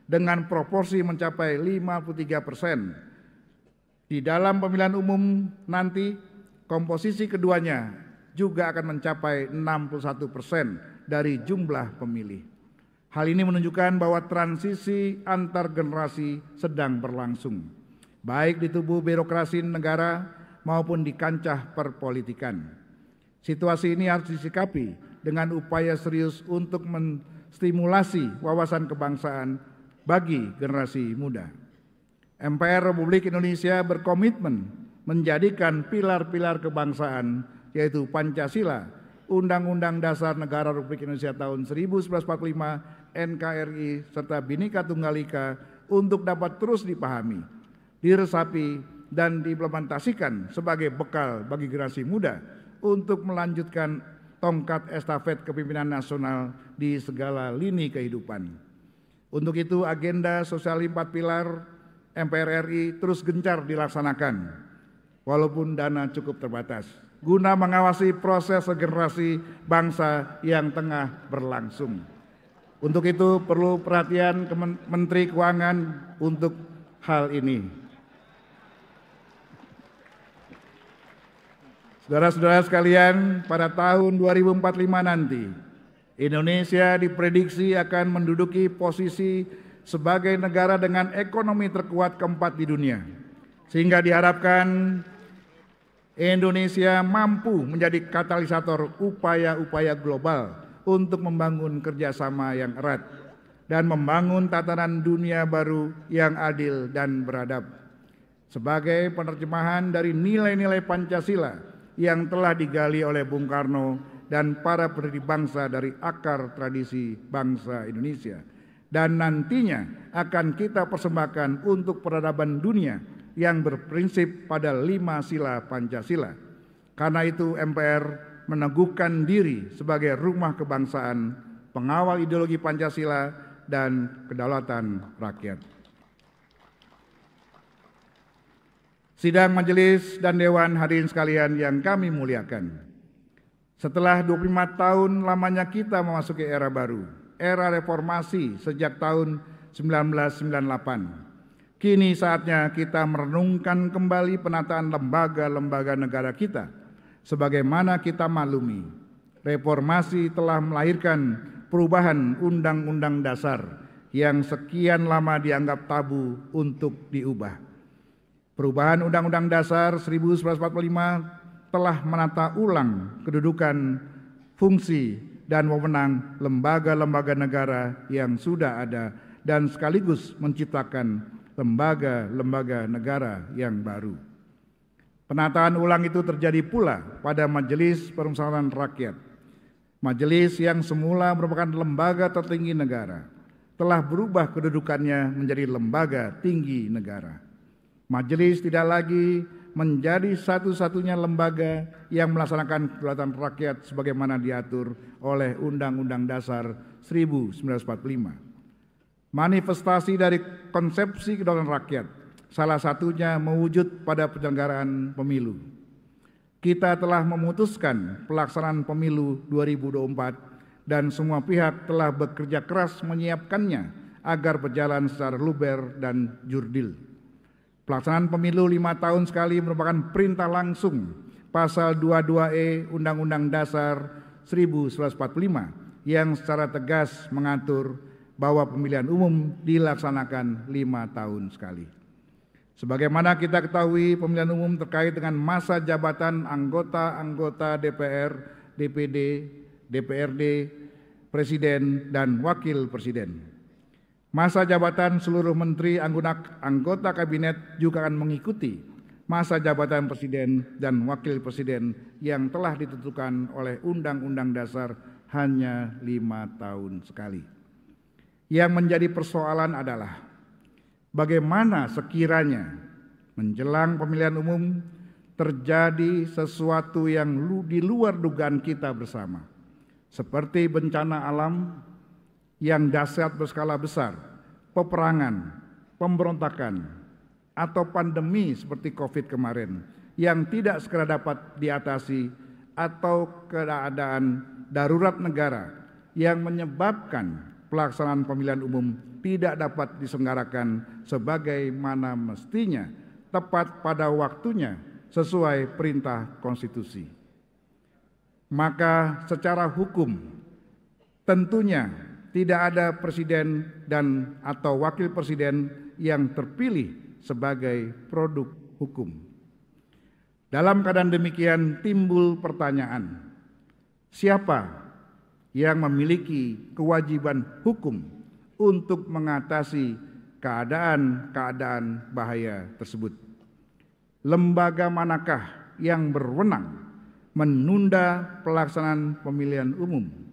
dengan proporsi mencapai 53%. Di dalam pemilihan umum nanti, komposisi keduanya juga akan mencapai 61% dari jumlah pemilih. Hal ini menunjukkan bahwa transisi antar generasi sedang berlangsung, baik di tubuh birokrasi negara maupun di kancah perpolitikan. Situasi ini harus disikapi dengan upaya serius untuk menstimulasi wawasan kebangsaan bagi generasi muda. MPR Republik Indonesia berkomitmen menjadikan pilar-pilar kebangsaan yaitu Pancasila, Undang-Undang Dasar Negara Republik Indonesia tahun 1945, NKRI, serta Bhinneka Tunggal Ika untuk dapat terus dipahami, diresapi, dan diimplementasikan sebagai bekal bagi generasi muda untuk melanjutkan tongkat estafet kepemimpinan nasional di segala lini kehidupan. Untuk itu agenda sosial 4 pilar MPR RI terus gencar dilaksanakan, walaupun dana cukup terbatas, guna mengawasi proses regenerasi bangsa yang tengah berlangsung. Untuk itu perlu perhatian Menteri Keuangan untuk hal ini. Saudara-saudara sekalian, pada tahun 2045 nanti, Indonesia diprediksi akan menduduki posisi sebagai negara dengan ekonomi terkuat keempat di dunia. Sehingga diharapkan Indonesia mampu menjadi katalisator upaya-upaya global untuk membangun kerjasama yang erat dan membangun tatanan dunia baru yang adil dan beradab. Sebagai penerjemahan dari nilai-nilai Pancasila yang telah digali oleh Bung Karno dan para pendiri bangsa dari akar tradisi bangsa Indonesia, dan nantinya akan kita persembahkan untuk peradaban dunia yang berprinsip pada 5 sila Pancasila. Karena itu MPR meneguhkan diri sebagai rumah kebangsaan, pengawal ideologi Pancasila dan kedaulatan rakyat. Sidang majelis dan dewan hadirin sekalian yang kami muliakan. Setelah 25 tahun lamanya kita memasuki era baru, era reformasi sejak tahun 1998. Kini saatnya kita merenungkan kembali penataan lembaga-lembaga negara kita. Sebagaimana kita maklumi, reformasi telah melahirkan perubahan Undang-Undang Dasar yang sekian lama dianggap tabu untuk diubah. Perubahan Undang-Undang Dasar 1945 telah menata ulang kedudukan, fungsi, dan wewenang lembaga-lembaga negara yang sudah ada dan sekaligus menciptakan lembaga-lembaga negara yang baru. Penataan ulang itu terjadi pula pada Majelis Permusyawaratan Rakyat. Majelis yang semula merupakan lembaga tertinggi negara telah berubah kedudukannya menjadi lembaga tinggi negara. Majelis tidak lagi menjadi satu-satunya lembaga yang melaksanakan kedaulatan rakyat sebagaimana diatur oleh Undang-Undang Dasar 1945. Manifestasi dari konsepsi kedaulatan rakyat, salah satunya mewujud pada penyelenggaraan pemilu. Kita telah memutuskan pelaksanaan pemilu 2024 dan semua pihak telah bekerja keras menyiapkannya agar berjalan secara luber dan jurdil. Pelaksanaan pemilu 5 tahun sekali merupakan perintah langsung pasal 22E Undang-Undang Dasar 1945 yang secara tegas mengatur bahwa pemilihan umum dilaksanakan 5 tahun sekali. Sebagaimana kita ketahui, pemilihan umum terkait dengan masa jabatan anggota-anggota DPR, DPD, DPRD, Presiden, dan Wakil Presiden. Masa jabatan seluruh menteri anggota kabinet juga akan mengikuti masa jabatan presiden dan wakil presiden yang telah ditentukan oleh Undang-Undang Dasar hanya 5 tahun sekali. Yang menjadi persoalan adalah bagaimana sekiranya menjelang pemilihan umum terjadi sesuatu yang di luar dugaan kita bersama, seperti bencana alam yang dahsyat berskala besar, peperangan, pemberontakan, atau pandemi seperti COVID kemarin yang tidak segera dapat diatasi, atau keadaan darurat negara yang menyebabkan pelaksanaan pemilihan umum tidak dapat diselenggarakan sebagaimana mestinya, tepat pada waktunya sesuai perintah konstitusi. Maka secara hukum tentunya tidak ada presiden dan atau wakil presiden yang terpilih sebagai produk hukum. Dalam keadaan demikian timbul pertanyaan, siapa yang memiliki kewajiban hukum untuk mengatasi keadaan-keadaan bahaya tersebut? Lembaga manakah yang berwenang menunda pelaksanaan pemilihan umum?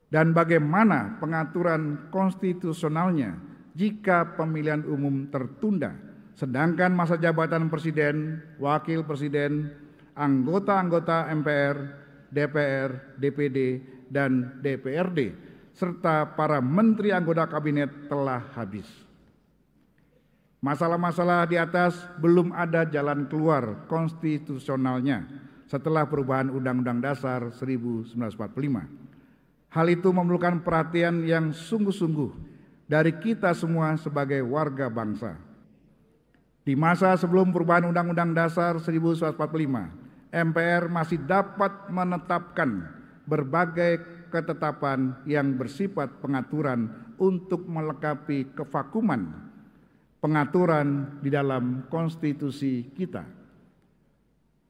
Dan bagaimana pengaturan konstitusionalnya jika pemilihan umum tertunda sedangkan masa jabatan Presiden, Wakil Presiden, anggota-anggota MPR, DPR, DPD, dan DPRD, serta para menteri anggota kabinet telah habis. Masalah-masalah di atas belum ada jalan keluar konstitusionalnya setelah perubahan Undang-Undang Dasar 1945. Hal itu memerlukan perhatian yang sungguh-sungguh dari kita semua sebagai warga bangsa. Di masa sebelum perubahan Undang-Undang Dasar 1945, MPR masih dapat menetapkan berbagai ketetapan yang bersifat pengaturan untuk melengkapi kevakuman pengaturan di dalam konstitusi kita.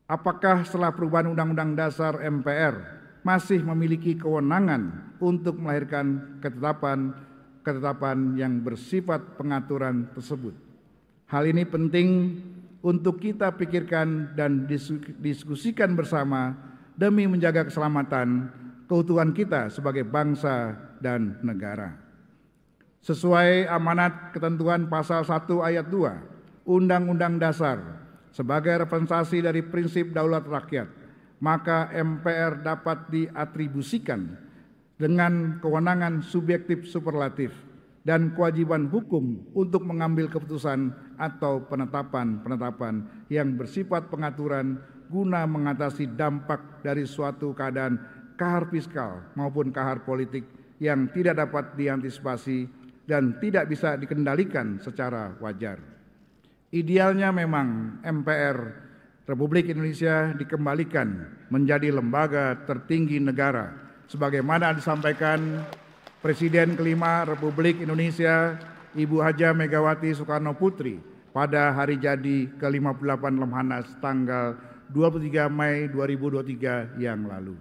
Apakah setelah perubahan Undang-Undang Dasar MPR masih memiliki kewenangan untuk melahirkan ketetapan yang bersifat pengaturan tersebut? Hal ini penting untuk kita pikirkan dan diskusikan bersama demi menjaga keselamatan keutuhan kita sebagai bangsa dan negara. Sesuai amanat ketentuan pasal 1 ayat 2 Undang-Undang Dasar sebagai representasi dari prinsip daulat rakyat, maka MPR dapat diatribusikan dengan kewenangan subjektif superlatif dan kewajiban hukum untuk mengambil keputusan atau penetapan yang bersifat pengaturan guna mengatasi dampak dari suatu keadaan kahar fiskal maupun kahar politik yang tidak dapat diantisipasi dan tidak bisa dikendalikan secara wajar. Idealnya memang MPR Republik Indonesia dikembalikan menjadi lembaga tertinggi negara sebagaimana disampaikan Presiden kelima Republik Indonesia Ibu Haja Megawati Soekarno Putri pada hari jadi ke-58 Lemhanas tanggal 23 Mei 2023 yang lalu.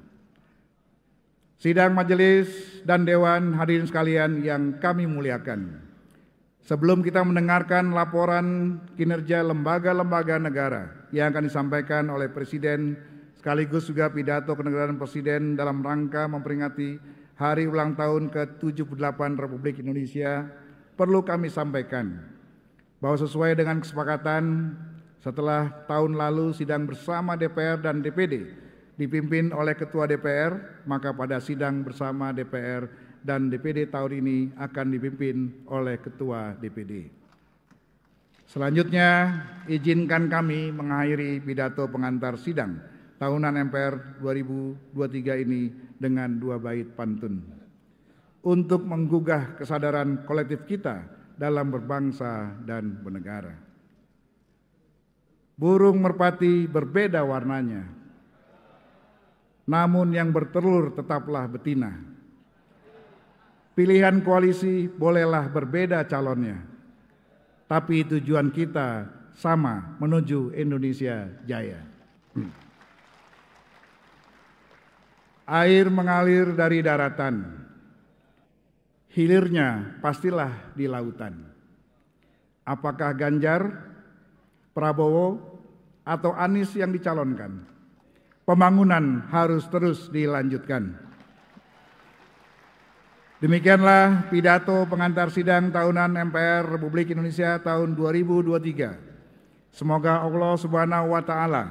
Sidang majelis dan dewan hadirin sekalian yang kami muliakan. Sebelum kita mendengarkan laporan kinerja lembaga-lembaga negara yang akan disampaikan oleh Presiden sekaligus juga pidato kenegaraan Presiden dalam rangka memperingati Hari Ulang Tahun ke-78 Republik Indonesia, perlu kami sampaikan bahwa sesuai dengan kesepakatan setelah tahun lalu sidang bersama DPR dan DPD dipimpin oleh Ketua DPR, maka pada sidang bersama DPR dan DPD tahun ini akan dipimpin oleh Ketua DPD. Selanjutnya, izinkan kami mengakhiri pidato pengantar sidang tahunan MPR 2023 ini dengan 2 bait pantun untuk menggugah kesadaran kolektif kita dalam berbangsa dan bernegara. Burung merpati berbeda warnanya, namun yang bertelur tetaplah betina. Pilihan koalisi bolehlah berbeda calonnya, tapi tujuan kita sama, menuju Indonesia Jaya. Air mengalir dari daratan, hilirnya pastilah di lautan. Apakah Ganjar, Prabowo, atau Anies yang dicalonkan? Pembangunan harus terus dilanjutkan. Demikianlah pidato pengantar sidang tahunan MPR Republik Indonesia tahun 2023. Semoga Allah Subhanahu wa Ta'ala,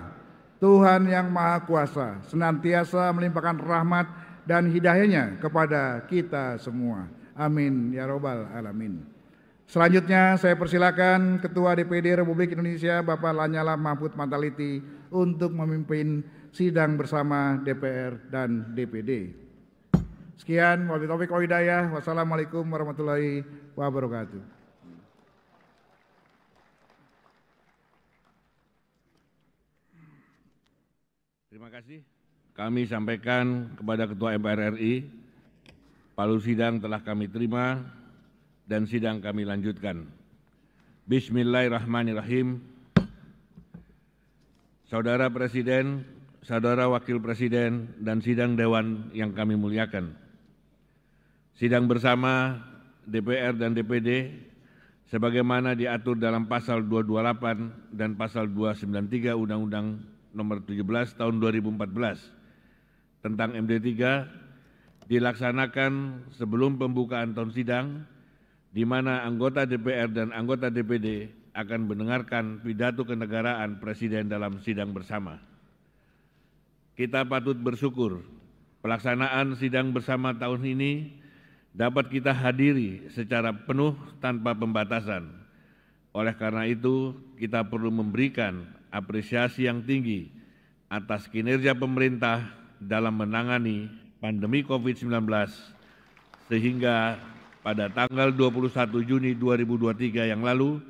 Tuhan yang Maha Kuasa, senantiasa melimpahkan rahmat dan hidayahnya kepada kita semua. Amin ya Rabbal Alamin. Selanjutnya saya persilakan Ketua DPD Republik Indonesia Bapak Lanyala Mahfud Mataliti untuk memimpin sidang bersama DPR dan DPD. Sekian, wabillahi taufiq wal hidayah. Wassalamualaikum warahmatullahi wabarakatuh. Terima kasih. Kami sampaikan kepada Ketua MPR RI, palu sidang telah kami terima dan sidang kami lanjutkan. Bismillahirrahmanirrahim. Saudara Presiden, Saudara Wakil Presiden, dan sidang Dewan yang kami muliakan. Sidang bersama DPR dan DPD sebagaimana diatur dalam pasal 228 dan pasal 293 Undang-Undang Nomor 17 Tahun 2014 tentang MD3 dilaksanakan sebelum pembukaan tahun sidang, di mana anggota DPR dan anggota DPD akan mendengarkan pidato kenegaraan Presiden dalam sidang bersama. Kita patut bersyukur pelaksanaan sidang bersama tahun ini dapat kita hadiri secara penuh tanpa pembatasan. Oleh karena itu, kita perlu memberikan apresiasi yang tinggi atas kinerja pemerintah dalam menangani pandemi COVID-19 sehingga pada tanggal 21 Juni 2023 yang lalu,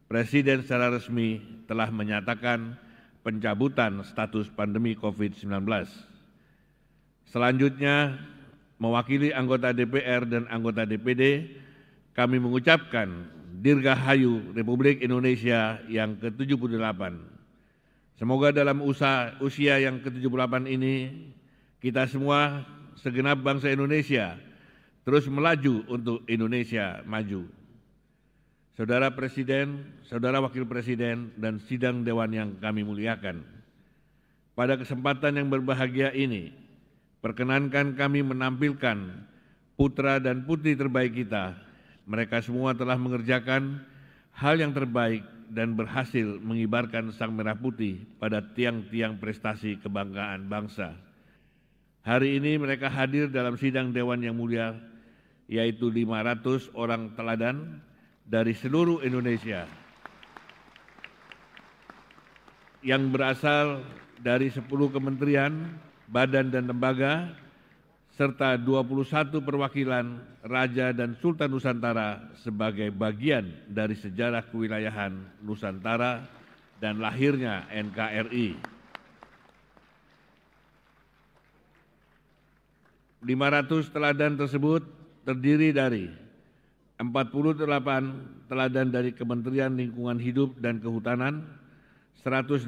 Presiden secara resmi telah menyatakan pencabutan status pandemi COVID-19. Selanjutnya, mewakili anggota DPR dan anggota DPD, kami mengucapkan Dirgahayu Republik Indonesia yang ke-78. Semoga dalam usia yang ke-78 ini, kita semua segenap bangsa Indonesia terus melaju untuk Indonesia maju. Saudara Presiden, Saudara Wakil Presiden, dan sidang Dewan yang kami muliakan. Pada kesempatan yang berbahagia ini, perkenankan kami menampilkan putra dan putri terbaik kita. Mereka semua telah mengerjakan hal yang terbaik dan berhasil mengibarkan sang merah putih pada tiang-tiang prestasi kebanggaan bangsa. Hari ini mereka hadir dalam sidang Dewan yang mulia, yaitu 500 orang teladan dari seluruh Indonesia yang berasal dari 10 kementerian, badan dan lembaga, serta 21 perwakilan Raja dan Sultan Nusantara sebagai bagian dari sejarah kewilayahan Nusantara dan lahirnya NKRI. 500 teladan tersebut terdiri dari 48 teladan dari Kementerian Lingkungan Hidup dan Kehutanan, 180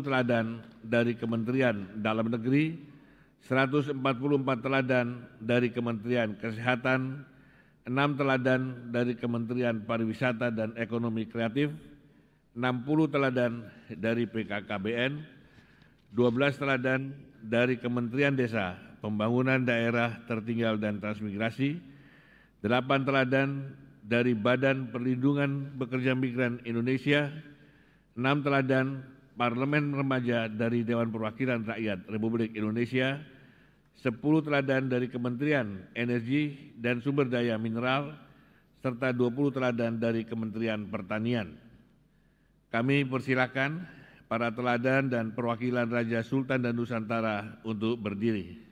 teladan dari Kementerian Dalam Negeri, 144 teladan dari Kementerian Kesehatan, 6 teladan dari Kementerian Pariwisata dan Ekonomi Kreatif, 60 teladan dari PKKBN, 12 teladan dari Kementerian Desa, Pembangunan Daerah Tertinggal dan Transmigrasi, 8 teladan dari Badan Perlindungan Pekerja Migran Indonesia, 6 teladan Parlemen Remaja dari Dewan Perwakilan Rakyat Republik Indonesia, 10 teladan dari Kementerian Energi dan Sumber Daya Mineral, serta 20 teladan dari Kementerian Pertanian. Kami persilakan para teladan dan perwakilan Raja, Sultan, dan Nusantara untuk berdiri.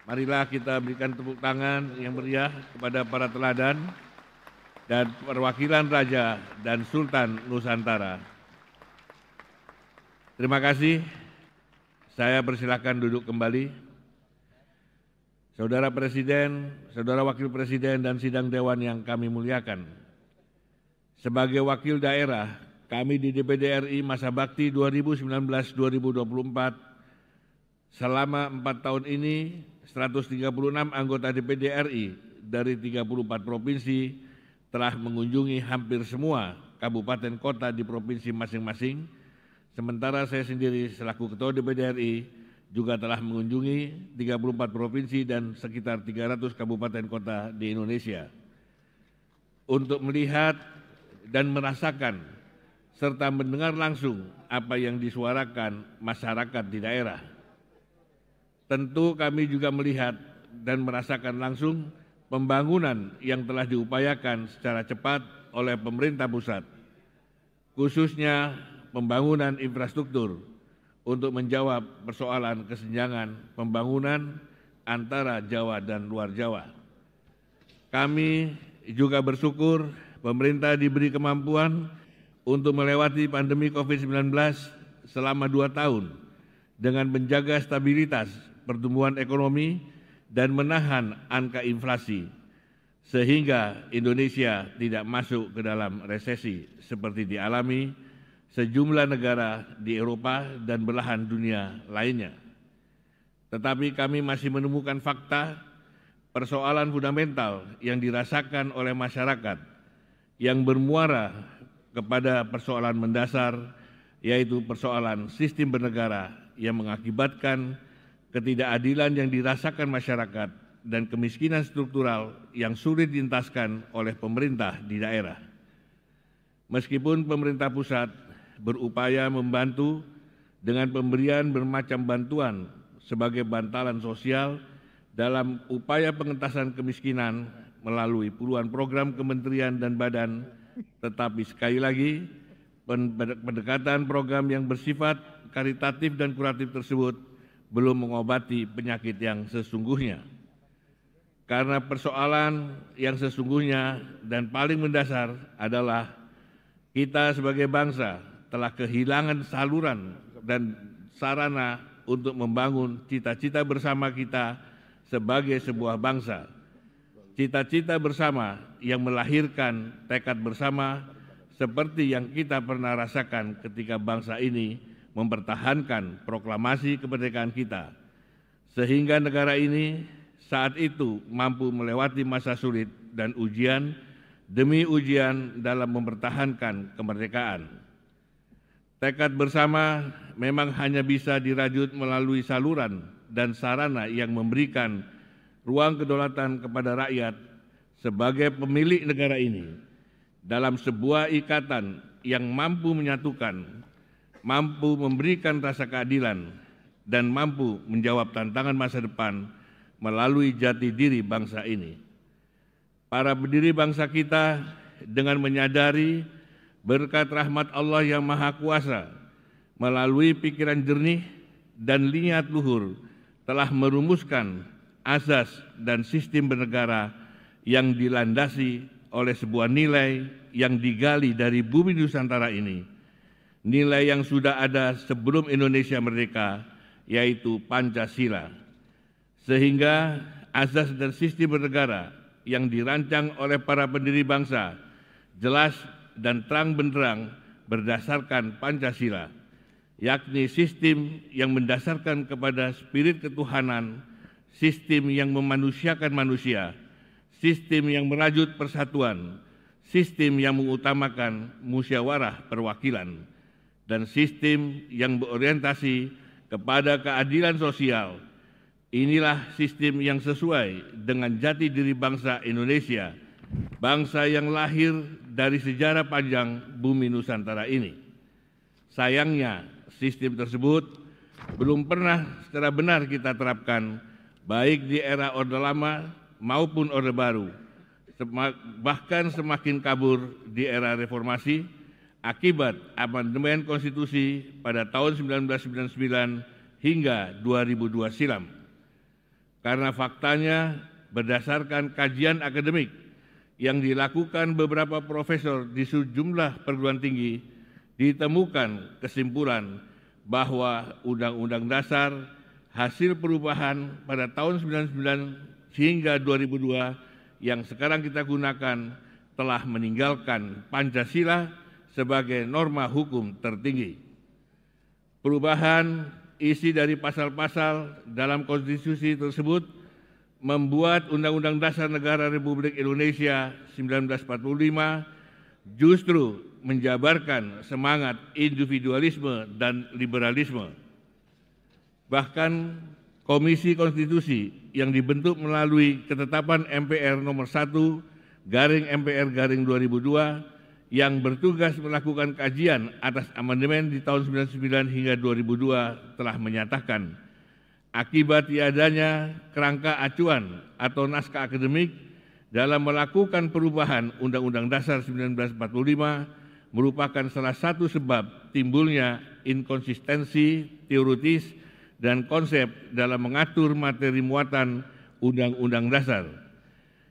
Marilah kita berikan tepuk tangan yang meriah kepada para teladan dan perwakilan Raja dan Sultan Nusantara. Terima kasih. Saya persilakan duduk kembali. Saudara Presiden, Saudara Wakil Presiden, dan sidang Dewan yang kami muliakan. Sebagai wakil daerah, kami di DPD RI masa bakti 2019-2024, selama 4 tahun ini 136 anggota DPD RI dari 34 provinsi telah mengunjungi hampir semua kabupaten kota di provinsi masing-masing. Sementara saya sendiri selaku Ketua DPD RI juga telah mengunjungi 34 provinsi dan sekitar 300 kabupaten kota di Indonesia untuk melihat dan merasakan serta mendengar langsung apa yang disuarakan masyarakat di daerah. Tentu kami juga melihat dan merasakan langsung pembangunan yang telah diupayakan secara cepat oleh pemerintah pusat, khususnya pembangunan infrastruktur untuk menjawab persoalan kesenjangan pembangunan antara Jawa dan luar Jawa. Kami juga bersyukur pemerintah diberi kemampuan untuk melewati pandemi COVID-19 selama 2 tahun dengan menjaga stabilitas pertumbuhan ekonomi dan menahan angka inflasi, sehingga Indonesia tidak masuk ke dalam resesi seperti dialami sejumlah negara di Eropa dan belahan dunia lainnya. Tetapi kami masih menemukan fakta persoalan fundamental yang dirasakan oleh masyarakat yang bermuara kepada persoalan mendasar, yaitu persoalan sistem bernegara yang mengakibatkan ketidakadilan yang dirasakan masyarakat dan kemiskinan struktural yang sulit dientaskan oleh pemerintah di daerah. Meskipun pemerintah pusat berupaya membantu dengan pemberian bermacam bantuan sebagai bantalan sosial dalam upaya pengentasan kemiskinan melalui puluhan program kementerian dan badan, tetapi sekali lagi pendekatan program yang bersifat karitatif dan kuratif tersebut belum mengobati penyakit yang sesungguhnya. Karena persoalan yang sesungguhnya dan paling mendasar adalah kita sebagai bangsa telah kehilangan saluran dan sarana untuk membangun cita-cita bersama kita sebagai sebuah bangsa. Cita-cita bersama yang melahirkan tekad bersama seperti yang kita pernah rasakan ketika bangsa ini mempertahankan proklamasi kemerdekaan kita, sehingga negara ini saat itu mampu melewati masa sulit dan ujian demi ujian dalam mempertahankan kemerdekaan. Tekad bersama memang hanya bisa dirajut melalui saluran dan sarana yang memberikan ruang kedaulatan kepada rakyat sebagai pemilik negara ini dalam sebuah ikatan yang mampu menyatukan, mampu memberikan rasa keadilan, dan mampu menjawab tantangan masa depan melalui jati diri bangsa ini. Para pendiri bangsa kita dengan menyadari berkat rahmat Allah yang Maha Kuasa melalui pikiran jernih dan niat luhur telah merumuskan asas dan sistem bernegara yang dilandasi oleh sebuah nilai yang digali dari bumi Nusantara ini, nilai yang sudah ada sebelum Indonesia merdeka, yaitu Pancasila. Sehingga asas dan sistem bernegara yang dirancang oleh para pendiri bangsa jelas dan terang benderang berdasarkan Pancasila, yakni sistem yang mendasarkan kepada spirit ketuhanan, sistem yang memanusiakan manusia, sistem yang merajut persatuan, sistem yang mengutamakan musyawarah perwakilan, dan sistem yang berorientasi kepada keadilan sosial. Inilah sistem yang sesuai dengan jati diri bangsa Indonesia, bangsa yang lahir dari sejarah panjang bumi Nusantara ini. Sayangnya, sistem tersebut belum pernah secara benar kita terapkan, baik di era Orde Lama maupun Orde Baru, bahkan semakin kabur di era reformasi akibat amandemen konstitusi pada tahun 1999 hingga 2002 silam. Karena faktanya berdasarkan kajian akademik yang dilakukan beberapa profesor di sejumlah perguruan tinggi, ditemukan kesimpulan bahwa Undang-Undang Dasar hasil perubahan pada tahun 1999 hingga 2002 yang sekarang kita gunakan telah meninggalkan Pancasila sebagai norma hukum tertinggi. Perubahan isi dari pasal-pasal dalam konstitusi tersebut membuat Undang-Undang Dasar Negara Republik Indonesia 1945 justru menjabarkan semangat individualisme dan liberalisme. Bahkan Komisi Konstitusi yang dibentuk melalui ketetapan MPR nomor 1/MPR/2002 yang bertugas melakukan kajian atas amandemen di tahun 1999 hingga 2002 telah menyatakan akibat tiadanya kerangka acuan atau naskah akademik dalam melakukan perubahan Undang-Undang Dasar 1945 merupakan salah satu sebab timbulnya inkonsistensi teoritis dan konsep dalam mengatur materi muatan Undang-Undang Dasar.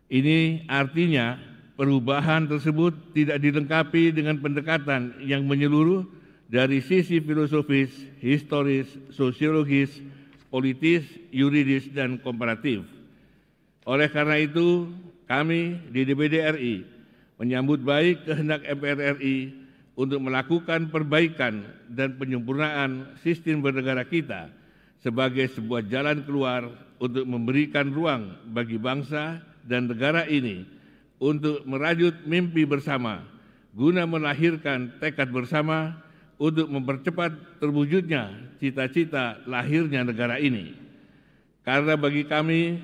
Ini artinya perubahan tersebut tidak dilengkapi dengan pendekatan yang menyeluruh dari sisi filosofis, historis, sosiologis, politis, yuridis, dan komparatif. Oleh karena itu, kami di DPD RI menyambut baik kehendak MPR RI untuk melakukan perbaikan dan penyempurnaan sistem bernegara kita sebagai sebuah jalan keluar untuk memberikan ruang bagi bangsa dan negara ini untuk merajut mimpi bersama guna melahirkan tekad bersama untuk mempercepat terwujudnya cita-cita lahirnya negara ini. Karena bagi kami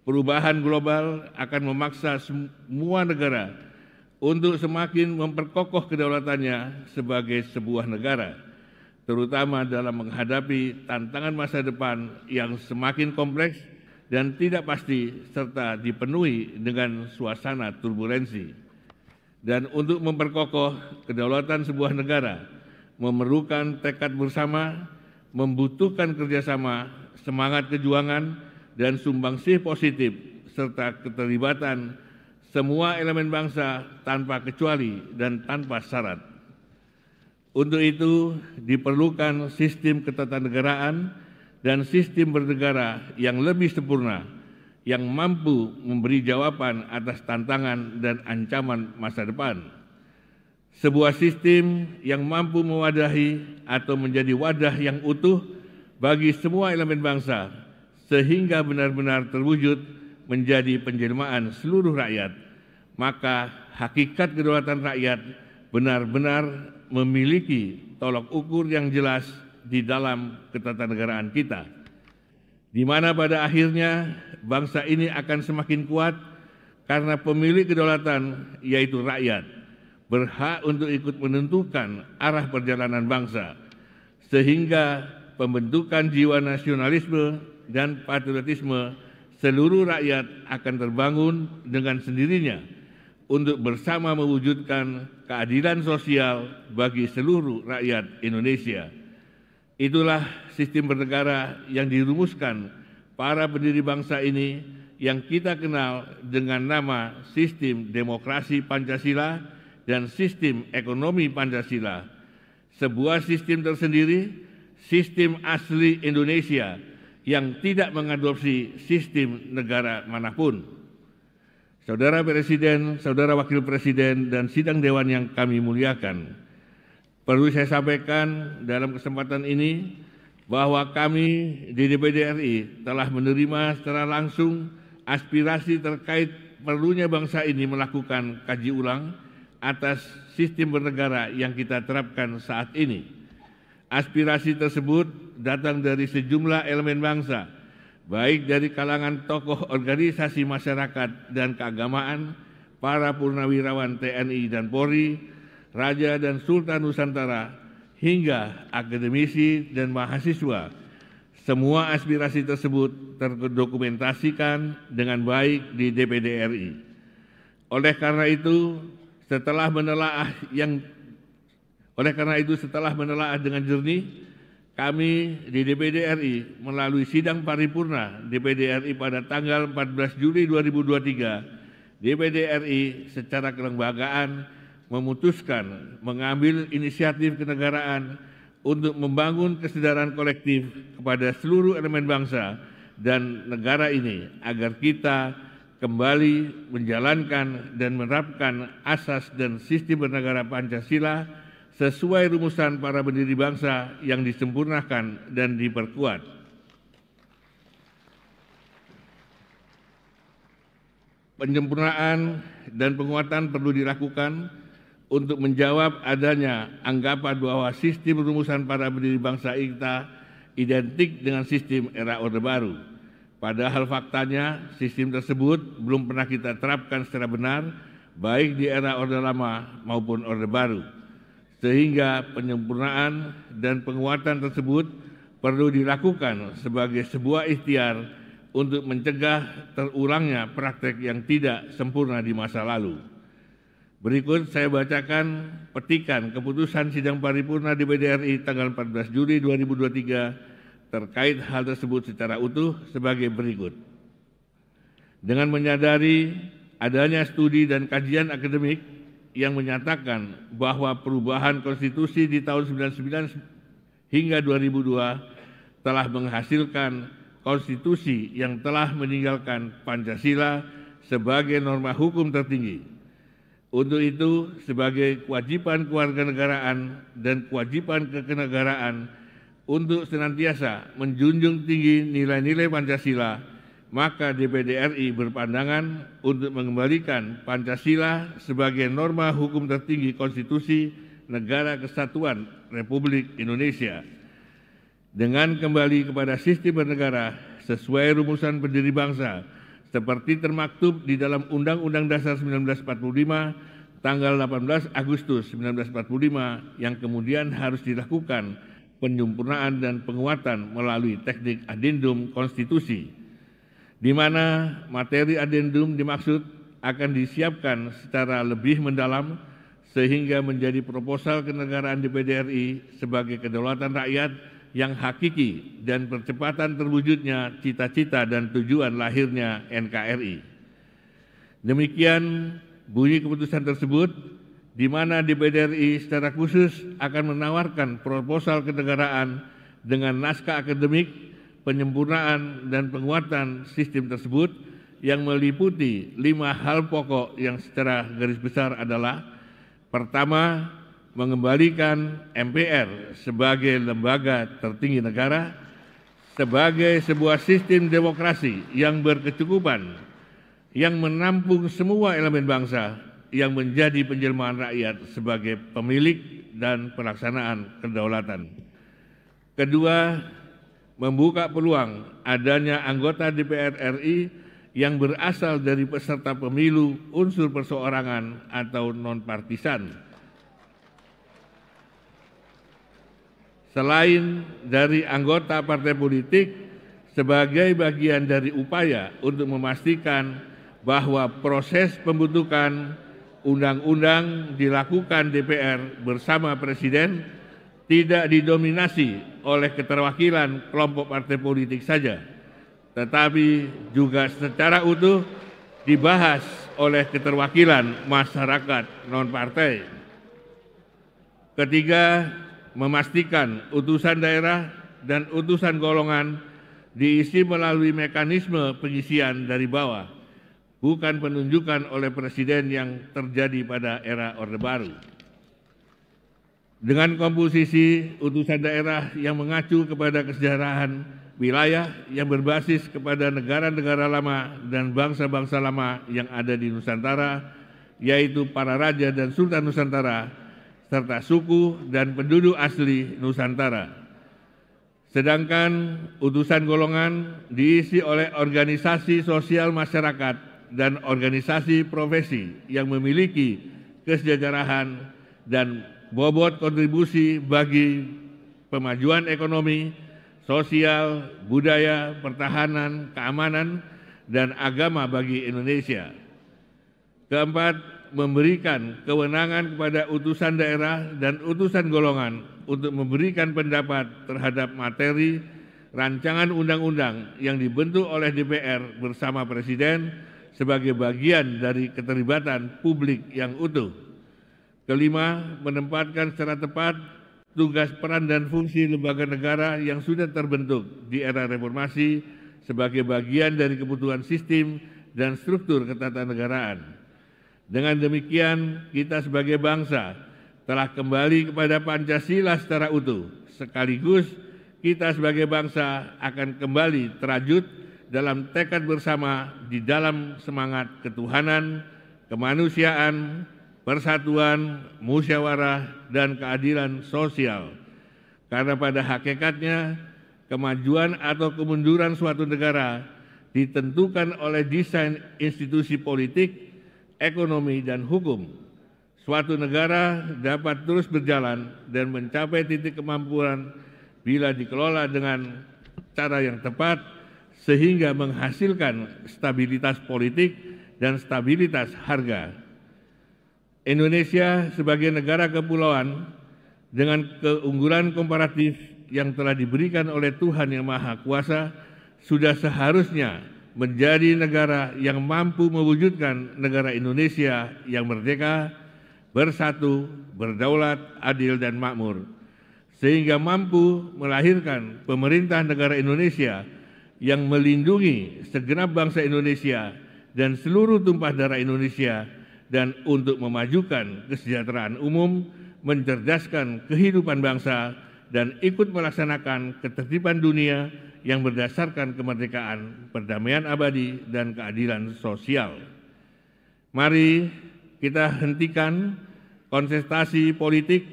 perubahan global akan memaksa semua negara untuk semakin memperkokoh kedaulatannya sebagai sebuah negara, terutama dalam menghadapi tantangan masa depan yang semakin kompleks dan tidak pasti serta dipenuhi dengan suasana turbulensi. Dan untuk memperkokoh kedaulatan sebuah negara memerlukan tekad bersama, membutuhkan kerjasama, semangat kejuangan, dan sumbangsih positif serta keterlibatan semua elemen bangsa tanpa kecuali dan tanpa syarat. Untuk itu diperlukan sistem ketatanegaraan dan sistem bernegara yang lebih sempurna, yang mampu memberi jawaban atas tantangan dan ancaman masa depan. Sebuah sistem yang mampu mewadahi atau menjadi wadah yang utuh bagi semua elemen bangsa, sehingga benar-benar terwujud menjadi penjelmaan seluruh rakyat, maka hakikat kedaulatan rakyat benar-benar memiliki tolok ukur yang jelas di dalam ketatanegaraan kita, di mana pada akhirnya bangsa ini akan semakin kuat karena pemilik kedaulatan, yaitu rakyat, berhak untuk ikut menentukan arah perjalanan bangsa, sehingga pembentukan jiwa nasionalisme dan patriotisme seluruh rakyat akan terbangun dengan sendirinya untuk bersama mewujudkan keadilan sosial bagi seluruh rakyat Indonesia. Itulah sistem bernegara yang dirumuskan para pendiri bangsa ini yang kita kenal dengan nama sistem demokrasi Pancasila dan sistem ekonomi Pancasila. Sebuah sistem tersendiri, sistem asli Indonesia yang tidak mengadopsi sistem negara manapun. Saudara Presiden, Saudara Wakil Presiden, dan sidang Dewan yang kami muliakan, perlu saya sampaikan dalam kesempatan ini bahwa kami di DPD RI telah menerima secara langsung aspirasi terkait perlunya bangsa ini melakukan kaji ulang atas sistem bernegara yang kita terapkan saat ini. Aspirasi tersebut datang dari sejumlah elemen bangsa, baik dari kalangan tokoh organisasi masyarakat dan keagamaan, para purnawirawan TNI dan Polri, Raja dan Sultan Nusantara, hingga akademisi dan mahasiswa. Semua aspirasi tersebut terdokumentasikan dengan baik di DPD RI. Oleh karena itu, setelah menelaah dengan jernih, kami di DPD RI melalui sidang paripurna DPD RI pada tanggal 14 Juli 2023, DPD RI secara kelembagaan memutuskan mengambil inisiatif kenegaraan untuk membangun kesadaran kolektif kepada seluruh elemen bangsa dan negara ini agar kita kembali menjalankan dan menerapkan asas dan sistem bernegara Pancasila sesuai rumusan para pendiri bangsa yang disempurnakan dan diperkuat. Penyempurnaan dan penguatan perlu dilakukan untuk menjawab adanya anggapan bahwa sistem rumusan para pendiri bangsa kita identik dengan sistem era Orde Baru. Padahal faktanya sistem tersebut belum pernah kita terapkan secara benar, baik di era Orde Lama maupun Orde Baru. Sehingga penyempurnaan dan penguatan tersebut perlu dilakukan sebagai sebuah ikhtiar untuk mencegah terulangnya praktek yang tidak sempurna di masa lalu. Berikut saya bacakan petikan keputusan sidang paripurna DPD RI tanggal 14 Juli 2023 terkait hal tersebut secara utuh sebagai berikut. Dengan menyadari adanya studi dan kajian akademik yang menyatakan bahwa perubahan konstitusi di tahun 1999 hingga 2002 telah menghasilkan konstitusi yang telah meninggalkan Pancasila sebagai norma hukum tertinggi. Untuk itu, sebagai kewajiban kewarganegaraan dan kewajiban kekenegaraan untuk senantiasa menjunjung tinggi nilai-nilai Pancasila, maka DPD RI berpandangan untuk mengembalikan Pancasila sebagai norma hukum tertinggi konstitusi Negara Kesatuan Republik Indonesia. Dengan kembali kepada sistem bernegara sesuai rumusan pendiri bangsa, seperti termaktub di dalam Undang-Undang Dasar 1945 tanggal 18 Agustus 1945 yang kemudian harus dilakukan penyempurnaan dan penguatan melalui teknik adendum konstitusi, di mana materi adendum dimaksud akan disiapkan secara lebih mendalam sehingga menjadi proposal kenegaraan DPD RI sebagai kedaulatan rakyat yang hakiki dan percepatan terwujudnya cita-cita dan tujuan lahirnya NKRI. Demikian bunyi keputusan tersebut, di mana DPD RI secara khusus akan menawarkan proposal kenegaraan dengan naskah akademik, penyempurnaan dan penguatan sistem tersebut yang meliputi 5 hal pokok yang secara garis besar adalah: pertama, mengembalikan MPR sebagai lembaga tertinggi negara, sebagai sebuah sistem demokrasi yang berkecukupan, yang menampung semua elemen bangsa, yang menjadi penjelmaan rakyat sebagai pemilik dan pelaksanaan kedaulatan. Kedua, membuka peluang adanya anggota DPR RI yang berasal dari peserta pemilu unsur perseorangan atau non-partisan, selain dari anggota partai politik, sebagai bagian dari upaya untuk memastikan bahwa proses pembentukan undang-undang dilakukan DPR bersama Presiden tidak didominasi oleh keterwakilan kelompok partai politik saja, tetapi juga secara utuh dibahas oleh keterwakilan masyarakat non-partai. Ketiga, memastikan utusan daerah dan utusan golongan diisi melalui mekanisme pengisian dari bawah, bukan penunjukan oleh Presiden yang terjadi pada era Orde Baru. Dengan komposisi utusan daerah yang mengacu kepada kesejahteraan wilayah yang berbasis kepada negara-negara lama dan bangsa-bangsa lama yang ada di Nusantara, yaitu para raja dan sultan Nusantara, serta suku dan penduduk asli Nusantara. Sedangkan utusan golongan diisi oleh organisasi sosial masyarakat dan organisasi profesi yang memiliki kesejahteraan dan bobot kontribusi bagi pemajuan ekonomi, sosial, budaya, pertahanan, keamanan, dan agama bagi Indonesia. Keempat, memberikan kewenangan kepada utusan daerah dan utusan golongan untuk memberikan pendapat terhadap materi rancangan undang-undang yang dibentuk oleh DPR bersama Presiden sebagai bagian dari keterlibatan publik yang utuh. Kelima, menempatkan secara tepat tugas, peran, dan fungsi lembaga negara yang sudah terbentuk di era reformasi sebagai bagian dari kebutuhan sistem dan struktur ketatanegaraan. Dengan demikian, kita sebagai bangsa telah kembali kepada Pancasila secara utuh, sekaligus kita sebagai bangsa akan kembali terajut dalam tekad bersama di dalam semangat ketuhanan, kemanusiaan, persatuan, musyawarah, dan keadilan sosial. Karena pada hakikatnya, kemajuan atau kemunduran suatu negara ditentukan oleh desain institusi politik, ekonomi, dan hukum. Suatu negara dapat terus berjalan dan mencapai titik kemampuan bila dikelola dengan cara yang tepat, sehingga menghasilkan stabilitas politik dan stabilitas harga. Indonesia sebagai negara kepulauan dengan keunggulan komparatif yang telah diberikan oleh Tuhan Yang Maha Kuasa sudah seharusnya menjadi negara yang mampu mewujudkan negara Indonesia yang merdeka, bersatu, berdaulat, adil, dan makmur, sehingga mampu melahirkan pemerintah negara Indonesia yang melindungi segenap bangsa Indonesia dan seluruh tumpah darah Indonesia, dan untuk memajukan kesejahteraan umum, mencerdaskan kehidupan bangsa, dan ikut melaksanakan ketertiban dunia yang berdasarkan kemerdekaan, perdamaian abadi, dan keadilan sosial. Mari kita hentikan kontestasi politik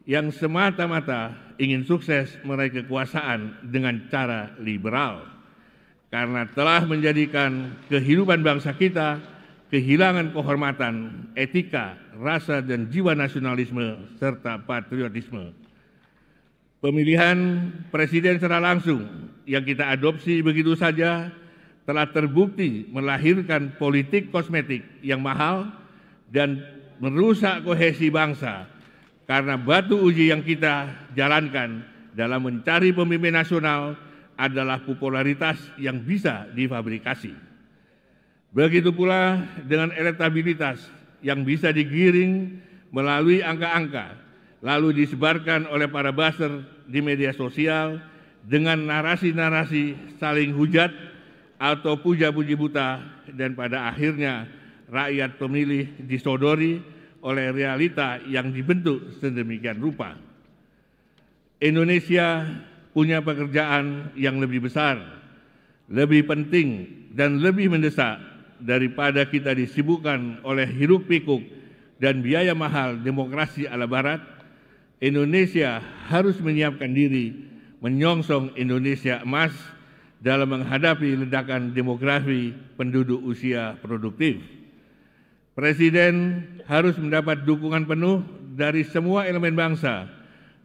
yang semata-mata ingin sukses meraih kekuasaan dengan cara liberal. karena telah menjadikan kehidupan bangsa kita kehilangan kehormatan, etika, rasa dan jiwa nasionalisme serta patriotisme. Pemilihan presiden secara langsung yang kita adopsi begitu saja telah terbukti melahirkan politik kosmetik yang mahal dan merusak kohesi bangsa karena batu uji yang kita jalankan dalam mencari pemimpin nasional adalah popularitas yang bisa difabrikasi. Begitu pula dengan elektabilitas yang bisa digiring melalui angka-angka, lalu disebarkan oleh para buzzer di media sosial dengan narasi-narasi saling hujat atau puja-puji buta, dan pada akhirnya rakyat pemilih disodori oleh realita yang dibentuk sedemikian rupa. Indonesia punya pekerjaan yang lebih besar, lebih penting, dan lebih mendesak daripada kita disibukkan oleh hiruk-pikuk dan biaya mahal demokrasi ala Barat. Indonesia harus menyiapkan diri menyongsong Indonesia emas dalam menghadapi ledakan demografi penduduk usia produktif. Presiden harus mendapat dukungan penuh dari semua elemen bangsa,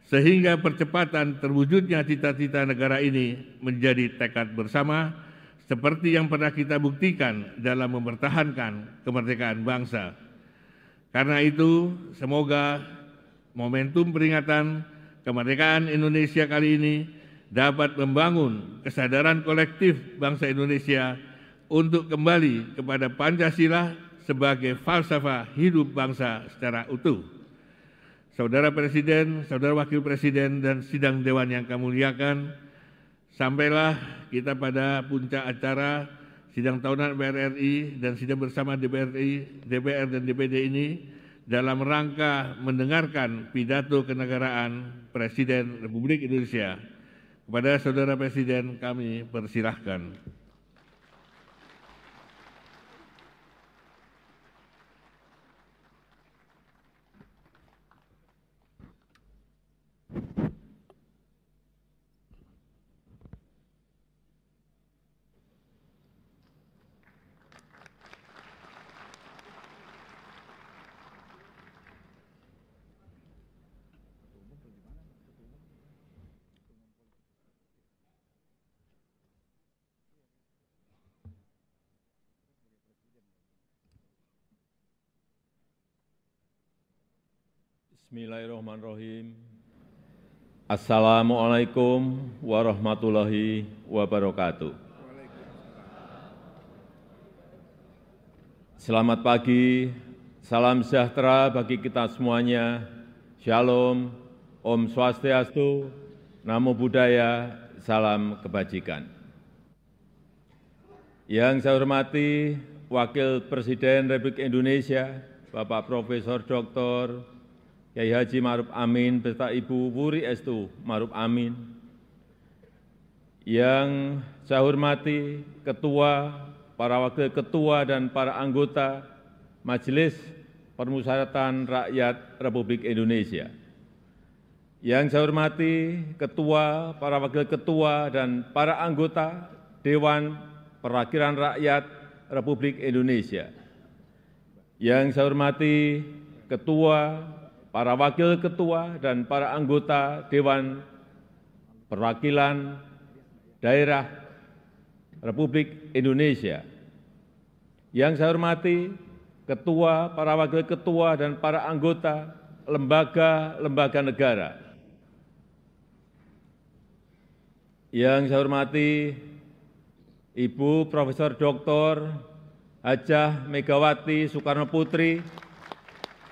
sehingga percepatan terwujudnya cita-cita negara ini menjadi tekad bersama, seperti yang pernah kita buktikan dalam mempertahankan kemerdekaan bangsa. Karena itu, semoga momentum peringatan kemerdekaan Indonesia kali ini dapat membangun kesadaran kolektif bangsa Indonesia untuk kembali kepada Pancasila sebagai falsafah hidup bangsa secara utuh. Saudara Presiden, Saudara Wakil Presiden, dan sidang Dewan yang kami muliakan, sampailah kita pada puncak acara sidang tahunan MPR RI dan sidang bersama DPR dan DPD ini dalam rangka mendengarkan pidato kenegaraan Presiden Republik Indonesia. Kepada Saudara Presiden kami persilahkan. Bismillahirrahmanirrahim. Assalamualaikum warahmatullahi wabarakatuh. Selamat pagi, salam sejahtera bagi kita semuanya. Shalom, Om Swastiastu, Namo Buddhaya, salam kebajikan. Yang saya hormati Wakil Presiden Republik Indonesia, Bapak Profesor Dr. Kiai Haji Ma'ruf Amin beserta Ibu Wuri Estu Ma'ruf Amin. Yang saya hormati Ketua, para Wakil Ketua dan para anggota Majelis Permusyawaratan Rakyat Republik Indonesia. Yang saya hormati Ketua, para Wakil Ketua dan para anggota Dewan Perwakilan Rakyat Republik Indonesia. Yang saya hormati Ketua, para Wakil Ketua dan para anggota Dewan Perwakilan Daerah Republik Indonesia. Yang saya hormati Ketua, para Wakil Ketua dan para anggota lembaga-lembaga negara. Yang saya hormati Ibu Profesor Dr. Hajah Megawati Soekarno Putri,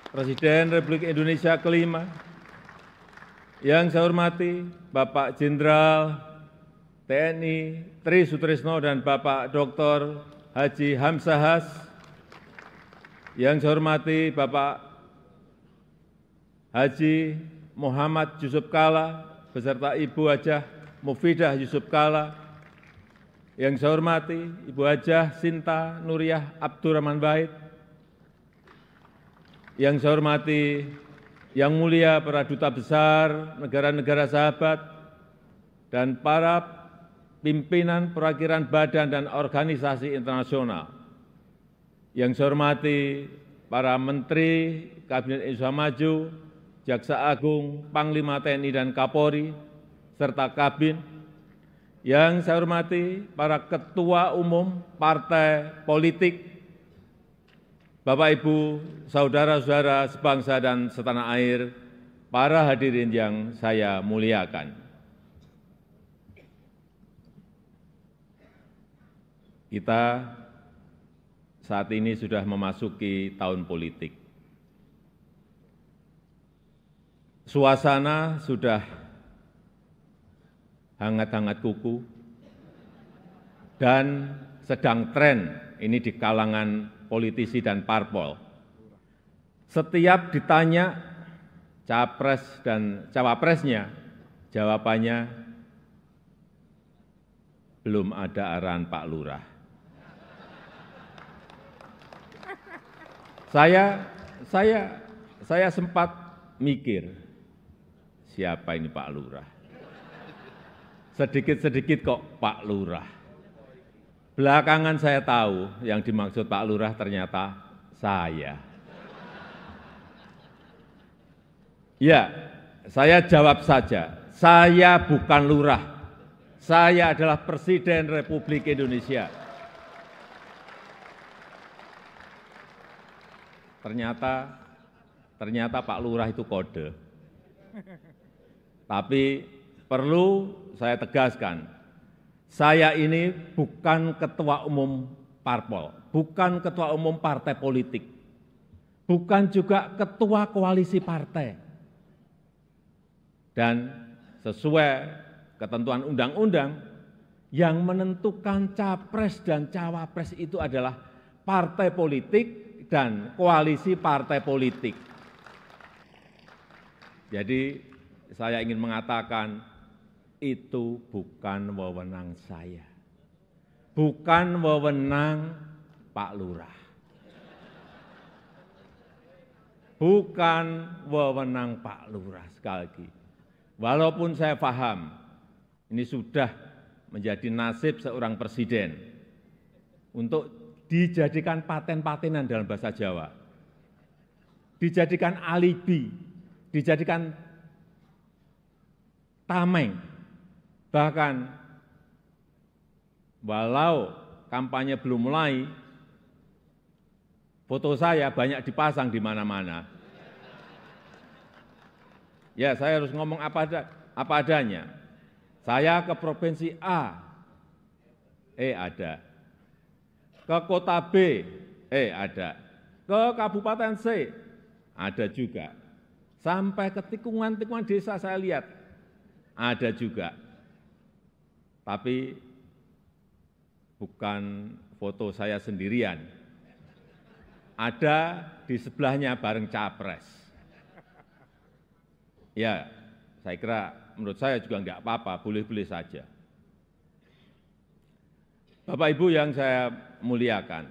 Presiden Republik Indonesia kelima. Yang saya hormati Bapak Jenderal TNI Tri Sutrisno dan Bapak Dr. Haji Hamzahas. Yang saya hormati Bapak Haji Muhammad Yusuf Kalla beserta Ibu Hajah Mufidah Yusuf Kalla. Yang saya hormati Ibu Hajah Sinta Nuriyah Abdurrahman Wahid. Yang saya hormati Yang Mulia para Duta Besar negara-negara sahabat dan para pimpinan perwakilan badan dan organisasi internasional, yang saya hormati para Menteri Kabinet Indonesia Maju, Jaksa Agung, Panglima TNI dan Kapolri, serta Kabin, yang saya hormati para Ketua Umum Partai Politik, Bapak Ibu, saudara-saudara sebangsa dan setanah air, para hadirin yang saya muliakan. Kita saat ini sudah memasuki tahun politik. Suasana sudah hangat-hangat kuku dan sedang tren ini di kalangan politisi dan parpol. Setiap ditanya capres dan cawapresnya, jawabannya belum ada arahan Pak Lurah. Saya sempat mikir, siapa ini Pak Lurah? Sedikit-sedikit kok Pak Lurah. Belakangan saya tahu yang dimaksud Pak Lurah ternyata saya. Ya, saya jawab saja, saya bukan lurah, saya adalah Presiden Republik Indonesia. Ternyata Pak Lurah itu kode. Tapi perlu saya tegaskan, saya ini bukan ketua umum parpol, bukan ketua umum partai politik, bukan juga ketua koalisi partai. Dan sesuai ketentuan undang-undang, yang menentukan capres dan cawapres itu adalah partai politik dan koalisi partai politik. Jadi saya ingin mengatakan, itu bukan wewenang saya, bukan wewenang Pak Lurah, bukan wewenang Pak Lurah. Sekali lagi, walaupun saya paham ini sudah menjadi nasib seorang presiden untuk dijadikan paten-patenan dalam bahasa Jawa, dijadikan alibi, dijadikan tameng. Bahkan walau kampanye belum mulai, foto saya banyak dipasang di mana-mana. Ya, saya harus ngomong apa adanya. Saya ke provinsi A, ada. Ke kota B, ada. Ke kabupaten C, ada juga. Sampai ke tikungan-tikungan desa saya lihat, ada juga. Tapi bukan foto saya sendirian. Ada di sebelahnya bareng capres. Ya, saya kira menurut saya juga enggak apa-apa, boleh-boleh saja. Bapak Ibu yang saya muliakan,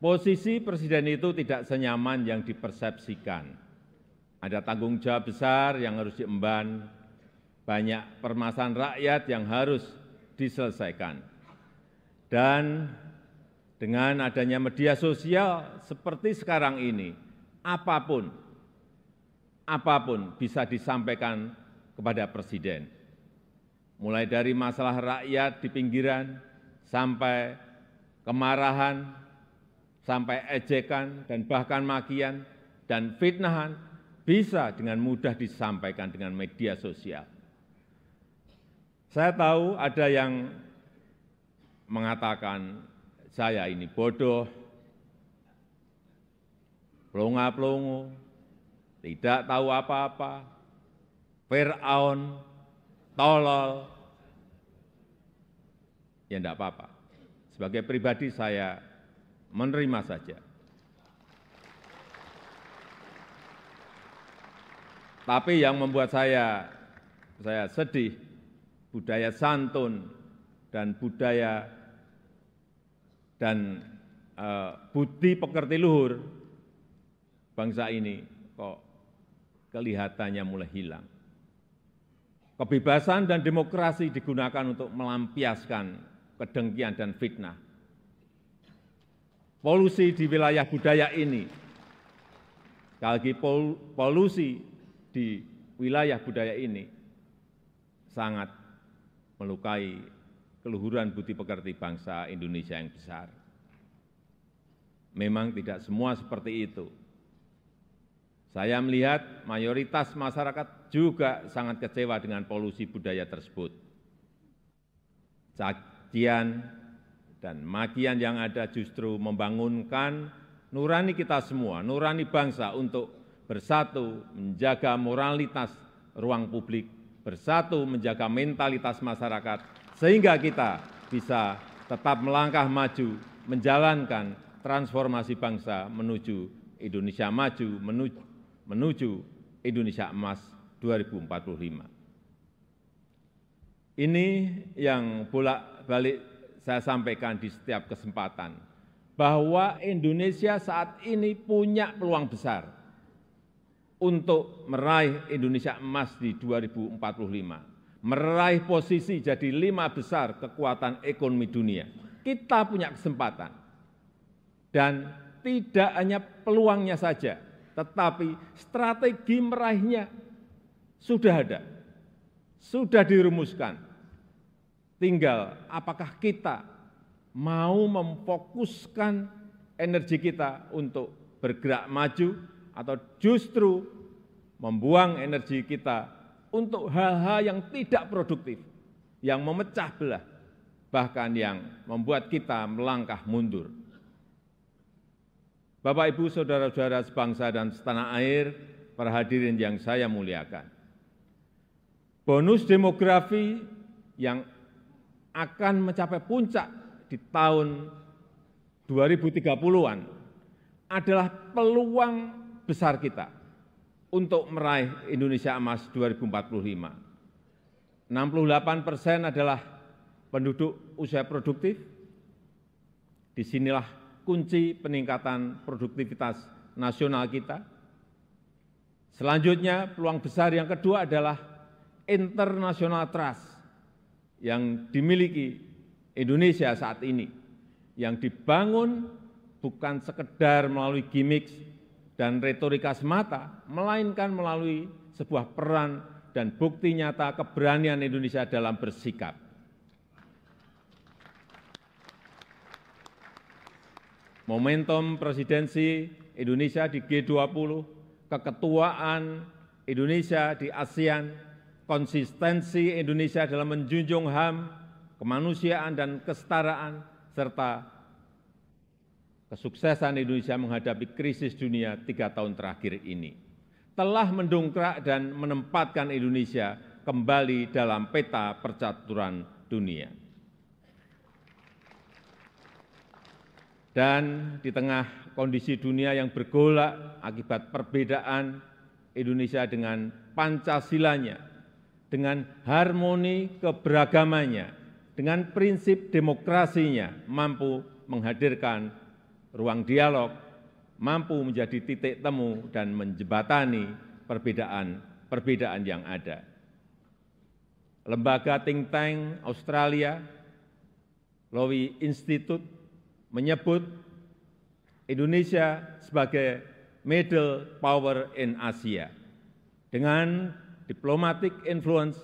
posisi presiden itu tidak senyaman yang dipersepsikan. Ada tanggung jawab besar yang harus diemban, banyak permasalahan rakyat yang harus diselesaikan. Dan dengan adanya media sosial seperti sekarang ini, apapun bisa disampaikan kepada presiden. Mulai dari masalah rakyat di pinggiran, sampai kemarahan, sampai ejekan, dan bahkan makian, dan fitnahan, bisa dengan mudah disampaikan dengan media sosial. Saya tahu ada yang mengatakan saya ini bodoh, pelongo-pelongo, tidak tahu apa-apa, Fir'aun, tolol. Ya enggak apa-apa. Sebagai pribadi saya menerima saja. Tapi yang membuat saya sedih, budaya santun dan budaya dan budi pekerti luhur bangsa ini kok kelihatannya mulai hilang. Kebebasan dan demokrasi digunakan untuk melampiaskan kedengkian dan fitnah. Polusi di wilayah budaya ini, sekali lagi polusi di wilayah budaya ini sangat melukai keluhuran budi pekerti bangsa Indonesia yang besar. Memang tidak semua seperti itu. Saya melihat mayoritas masyarakat juga sangat kecewa dengan polusi budaya tersebut. Cacian dan makian yang ada justru membangunkan nurani kita semua, nurani bangsa untuk bersatu menjaga moralitas ruang publik, bersatu menjaga mentalitas masyarakat, sehingga kita bisa tetap melangkah maju, menjalankan transformasi bangsa menuju Indonesia maju, menuju Indonesia emas 2045. Ini yang bolak-balik saya sampaikan di setiap kesempatan, bahwa Indonesia saat ini punya peluang besar untuk meraih Indonesia emas di 2045, meraih posisi jadi 5 besar kekuatan ekonomi dunia. Kita punya kesempatan, dan tidak hanya peluangnya saja, tetapi strategi meraihnya sudah ada, sudah dirumuskan. Tinggal apakah kita mau memfokuskan energi kita untuk bergerak maju, atau justru membuang energi kita untuk hal-hal yang tidak produktif, yang memecah belah, bahkan yang membuat kita melangkah mundur. Bapak, Ibu, saudara-saudara sebangsa dan setanah air, para hadirin yang saya muliakan. Bonus demografi yang akan mencapai puncak di tahun 2030-an adalah peluang besar kita untuk meraih Indonesia emas 2045. 68% adalah penduduk usia produktif. Disinilah kunci peningkatan produktivitas nasional kita. Selanjutnya, peluang besar yang kedua adalah international trust yang dimiliki Indonesia saat ini, yang dibangun bukan sekedar melalui gimmick dan retorika semata, melainkan melalui sebuah peran dan bukti nyata keberanian Indonesia dalam bersikap. Momentum presidensi Indonesia di G20, keketuaan Indonesia di ASEAN, konsistensi Indonesia dalam menjunjung HAM, kemanusiaan dan kesetaraan, serta kesuksesan Indonesia menghadapi krisis dunia 3 tahun terakhir ini telah mendongkrak dan menempatkan Indonesia kembali dalam peta percaturan dunia. Dan di tengah kondisi dunia yang bergolak akibat perbedaan, Indonesia dengan Pancasilanya, dengan harmoni keberagamannya, dengan prinsip demokrasinya, mampu menghadirkan ruang dialog, mampu menjadi titik temu dan menjembatani perbedaan yang ada. Lembaga think tank Australia, Lowy Institute, menyebut Indonesia sebagai middle power in Asia, dengan diplomatic influence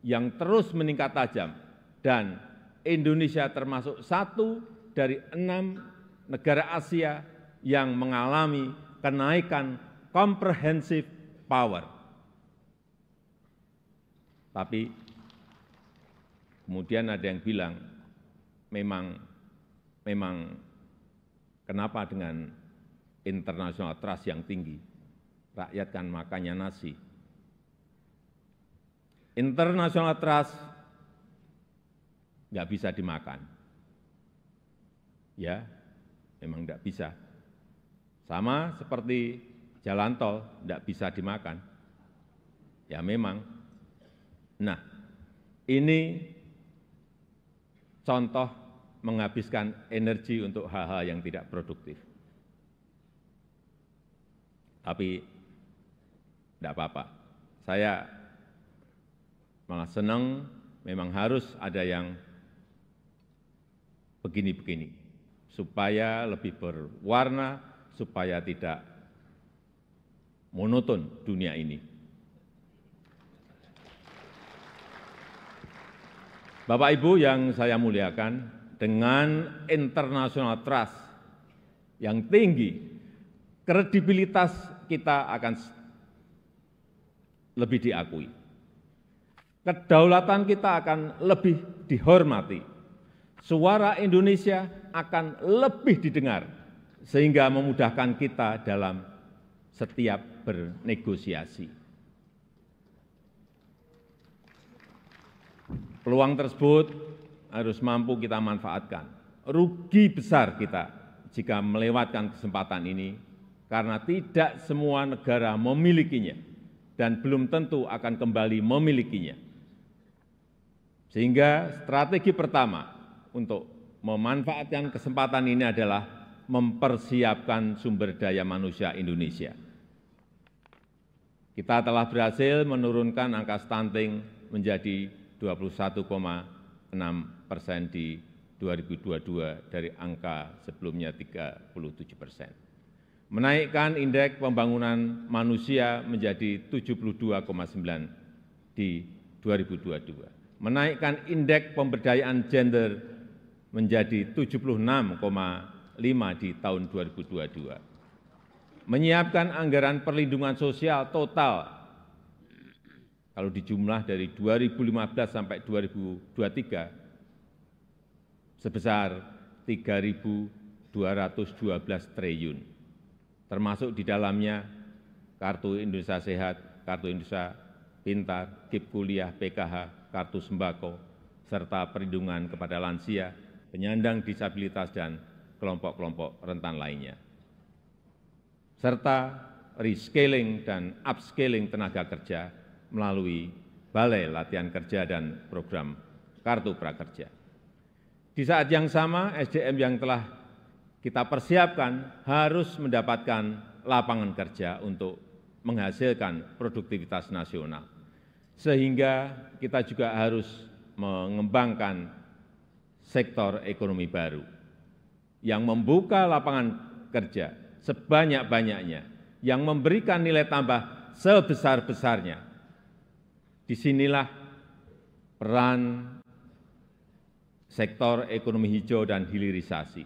yang terus meningkat tajam, dan Indonesia termasuk 1 dari 6 negara Asia yang mengalami kenaikan comprehensive power. Tapi kemudian ada yang bilang, memang kenapa dengan international trust yang tinggi, rakyat kan makannya nasi. International trust nggak bisa dimakan. Ya, memang nggak bisa. Sama seperti jalan tol nggak bisa dimakan. Ya memang. Nah, ini contoh menghabiskan energi untuk hal-hal yang tidak produktif. Tapi tidak apa-apa. Saya malah senang, memang harus ada yang begini-begini, supaya lebih berwarna, supaya tidak monoton dunia ini. Bapak Ibu yang saya muliakan, dengan international trust yang tinggi, kredibilitas kita akan lebih diakui. Kedaulatan kita akan lebih dihormati. Suara Indonesia akan lebih didengar, sehingga memudahkan kita dalam setiap bernegosiasi. Peluang tersebut harus mampu kita manfaatkan. Rugi besar kita jika melewatkan kesempatan ini, karena tidak semua negara memilikinya dan belum tentu akan kembali memilikinya. Sehingga strategi pertama untuk memanfaatkan kesempatan ini adalah mempersiapkan sumber daya manusia Indonesia. Kita telah berhasil menurunkan angka stunting menjadi 21,6% di 2022 dari angka sebelumnya 37%. Menaikkan indeks pembangunan manusia menjadi 72,9 di 2022. Menaikkan indeks pemberdayaan gender menjadi 76,5 di tahun 2022. Menyiapkan anggaran perlindungan sosial total kalau dijumlah dari 2015 sampai 2023 sebesar 3.212 triliun, termasuk di dalamnya Kartu Indonesia Sehat, Kartu Indonesia Pintar, KIP Kuliah, PKH, Kartu Sembako, serta perlindungan kepada lansia, penyandang disabilitas, dan kelompok-kelompok rentan lainnya, serta reskilling dan upskilling tenaga kerja melalui Balai Latihan Kerja dan program Kartu Prakerja. Di saat yang sama, SDM yang telah kita persiapkan harus mendapatkan lapangan kerja untuk menghasilkan produktivitas nasional. Sehingga kita juga harus mengembangkan sektor ekonomi baru yang membuka lapangan kerja sebanyak-banyaknya, yang memberikan nilai tambah sebesar-besarnya. Disinilah peran sektor ekonomi hijau dan hilirisasi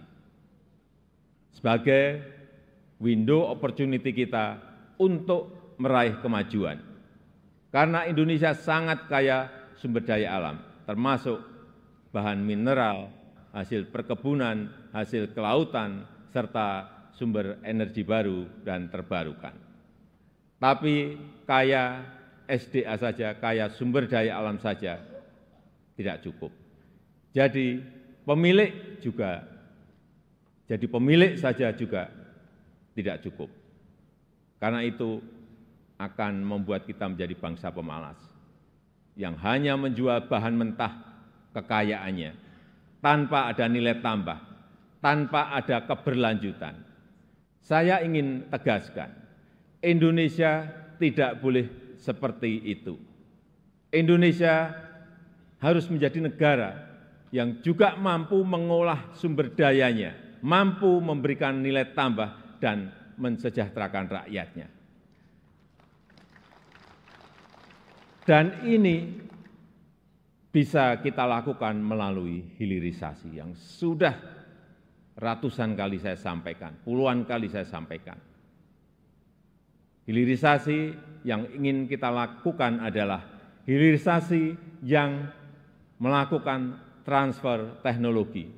sebagai window opportunity kita untuk meraih kemajuan. Karena Indonesia sangat kaya sumber daya alam, termasuk bahan mineral, hasil perkebunan, hasil kelautan, serta sumber energi baru dan terbarukan. Tapi kaya SDA saja, kaya sumber daya alam saja tidak cukup. Jadi pemilik saja juga tidak cukup. Karena itu akan membuat kita menjadi bangsa pemalas yang hanya menjual bahan mentah kekayaannya tanpa ada nilai tambah, tanpa ada keberlanjutan. Saya ingin tegaskan, Indonesia tidak boleh seperti itu. Indonesia harus menjadi negara yang juga mampu mengolah sumber dayanya, mampu memberikan nilai tambah dan mensejahterakan rakyatnya. Dan ini bisa kita lakukan melalui hilirisasi yang sudah ratusan kali saya sampaikan, puluhan kali saya sampaikan. Hilirisasi yang ingin kita lakukan adalah hilirisasi yang melakukan transfer teknologi,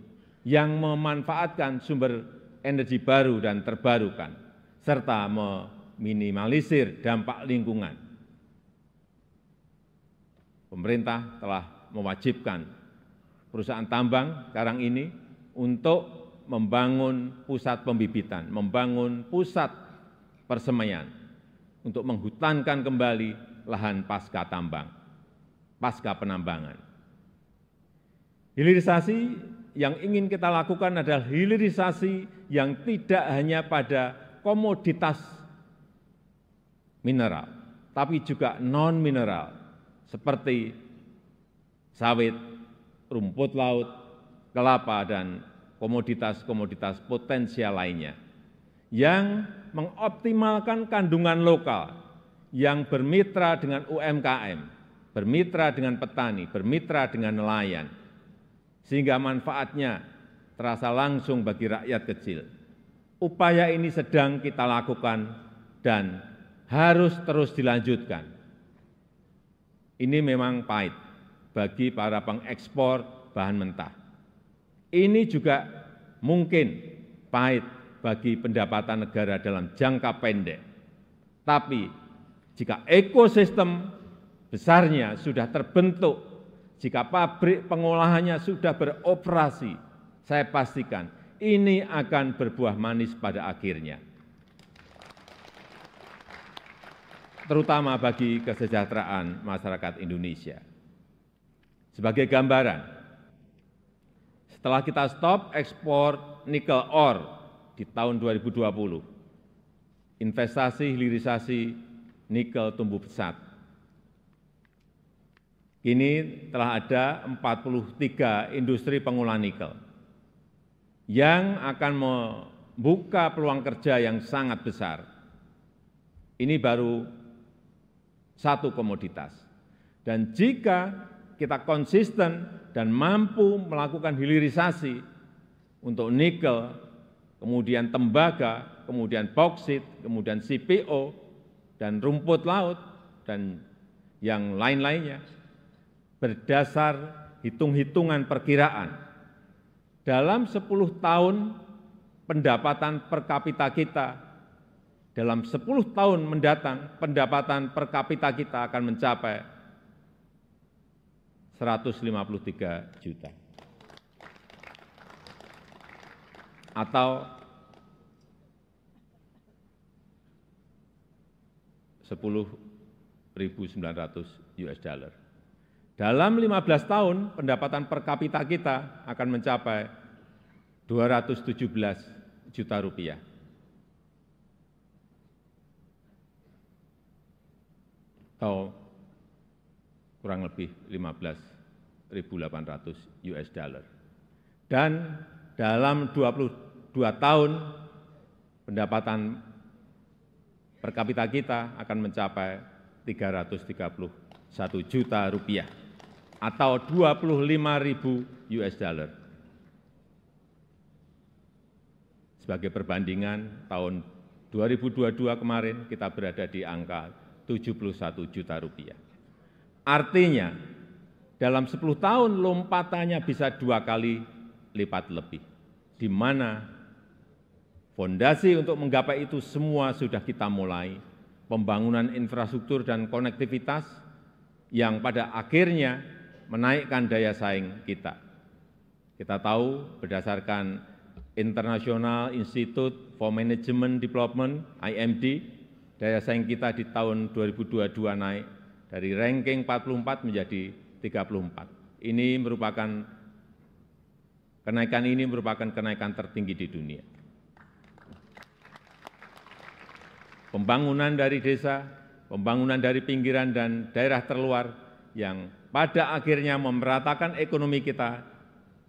yang memanfaatkan sumber energi baru dan terbarukan, serta meminimalisir dampak lingkungan. Pemerintah telah mewajibkan perusahaan tambang sekarang ini untuk membangun pusat pembibitan, membangun pusat persemaian, untuk menghutankan kembali lahan pasca tambang, pasca penambangan. Hilirisasi yang ingin kita lakukan adalah hilirisasi yang tidak hanya pada komoditas mineral, tapi juga non-mineral, seperti sawit, rumput laut, kelapa, dan komoditas-komoditas potensial lainnya yang mengoptimalkan kandungan lokal, yang bermitra dengan UMKM, bermitra dengan petani, bermitra dengan nelayan, sehingga manfaatnya terasa langsung bagi rakyat kecil. Upaya ini sedang kita lakukan dan harus terus dilanjutkan. Ini memang pahit bagi para pengekspor bahan mentah. Ini juga mungkin pahit bagi pendapatan negara dalam jangka pendek. Tapi jika ekosistem besarnya sudah terbentuk, jika pabrik pengolahannya sudah beroperasi, saya pastikan ini akan berbuah manis pada akhirnya. Terutama bagi kesejahteraan masyarakat Indonesia. Sebagai gambaran, setelah kita stop ekspor nikel ore di tahun 2020, investasi hilirisasi nikel tumbuh pesat. Kini telah ada 43 industri pengolahan nikel yang akan membuka peluang kerja yang sangat besar. Ini baru satu komoditas. Dan jika kita konsisten dan mampu melakukan hilirisasi untuk nikel, kemudian tembaga, kemudian bauksit, kemudian CPO, dan rumput laut, dan yang lain-lainnya, berdasar hitung-hitungan perkiraan, dalam 10 tahun pendapatan per kapita kita, dalam 10 tahun mendatang pendapatan per kapita kita akan mencapai 153 juta. Atau 10.900 US dollar. Dalam 15 tahun, pendapatan per kapita kita akan mencapai 217 juta rupiah. Atau kurang lebih 15.800 US dollar. Dan dalam 22 tahun, pendapatan per kapita kita akan mencapai 331 juta rupiah atau 25.000 US dollar. Sebagai perbandingan, tahun 2022 kemarin kita berada di angka 71 juta rupiah. Artinya, dalam 10 tahun lompatannya bisa 2 kali lipat lebih, di mana fondasi untuk menggapai itu semua sudah kita mulai, pembangunan infrastruktur dan konektivitas yang pada akhirnya menaikkan daya saing kita. Kita tahu berdasarkan International Institute for Management Development, IMD, daya saing kita di tahun 2022 naik dari ranking 44 menjadi 34. Kenaikan ini merupakan kenaikan tertinggi di dunia. Pembangunan dari desa, pembangunan dari pinggiran dan daerah terluar yang pada akhirnya memeratakan ekonomi kita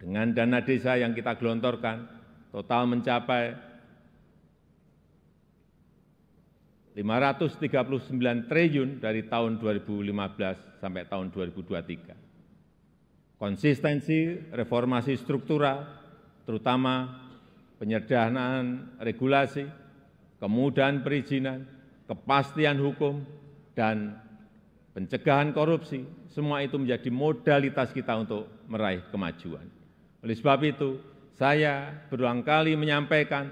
dengan dana desa yang kita gelontorkan total mencapai 539 triliun dari tahun 2015 sampai tahun 2023. Konsistensi reformasi struktural, terutama penyederhanaan regulasi, kemudahan perizinan, kepastian hukum, dan pencegahan korupsi, semua itu menjadi modalitas kita untuk meraih kemajuan. Oleh sebab itu, saya berulang kali menyampaikan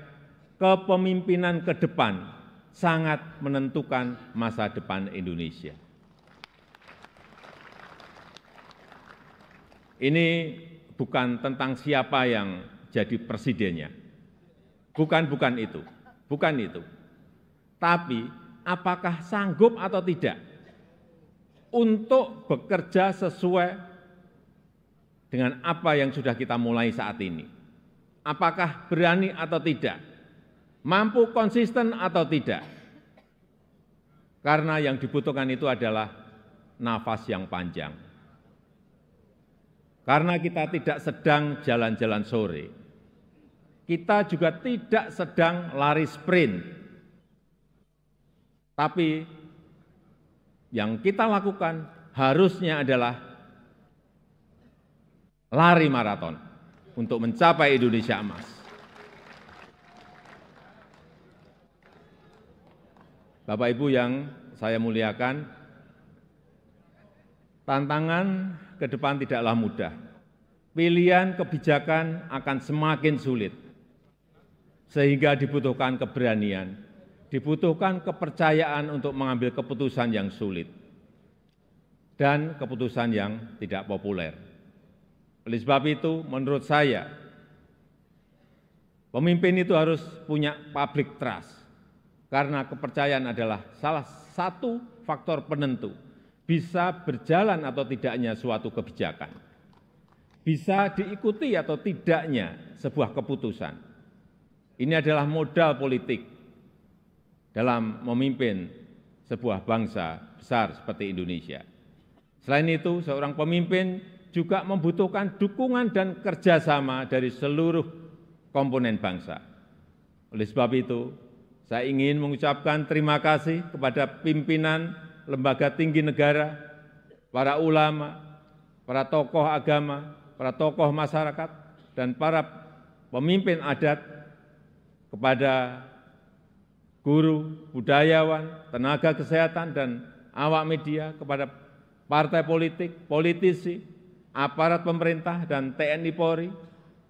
kepemimpinan ke depan sangat menentukan masa depan Indonesia. Ini bukan tentang siapa yang jadi presidennya. Bukan itu. Tapi apakah sanggup atau tidak untuk bekerja sesuai dengan apa yang sudah kita mulai saat ini. Apakah berani atau tidak? Mampu konsisten atau tidak? Karena yang dibutuhkan itu adalah nafas yang panjang. Karena kita tidak sedang jalan-jalan sore. Kita juga tidak sedang lari sprint. Tapi yang kita lakukan harusnya adalah lari maraton untuk mencapai Indonesia emas. Bapak Ibu yang saya muliakan, tantangan ke depan tidaklah mudah. Pilihan kebijakan akan semakin sulit, sehingga dibutuhkan keberanian, dibutuhkan kepercayaan untuk mengambil keputusan yang sulit dan keputusan yang tidak populer. Oleh sebab itu, menurut saya, pemimpin itu harus punya public trust, karena kepercayaan adalah salah satu faktor penentu bisa berjalan atau tidaknya suatu kebijakan, bisa diikuti atau tidaknya sebuah keputusan. Ini adalah modal politik dalam memimpin sebuah bangsa besar seperti Indonesia. Selain itu, seorang pemimpin juga membutuhkan dukungan dan kerjasama dari seluruh komponen bangsa. Oleh sebab itu, saya ingin mengucapkan terima kasih kepada pimpinan lembaga tinggi negara, para ulama, para tokoh agama, para tokoh masyarakat, dan para pemimpin adat, kepada guru, budayawan, tenaga kesehatan, dan awak media, kepada partai politik, politisi, aparat pemerintah, dan TNI Polri,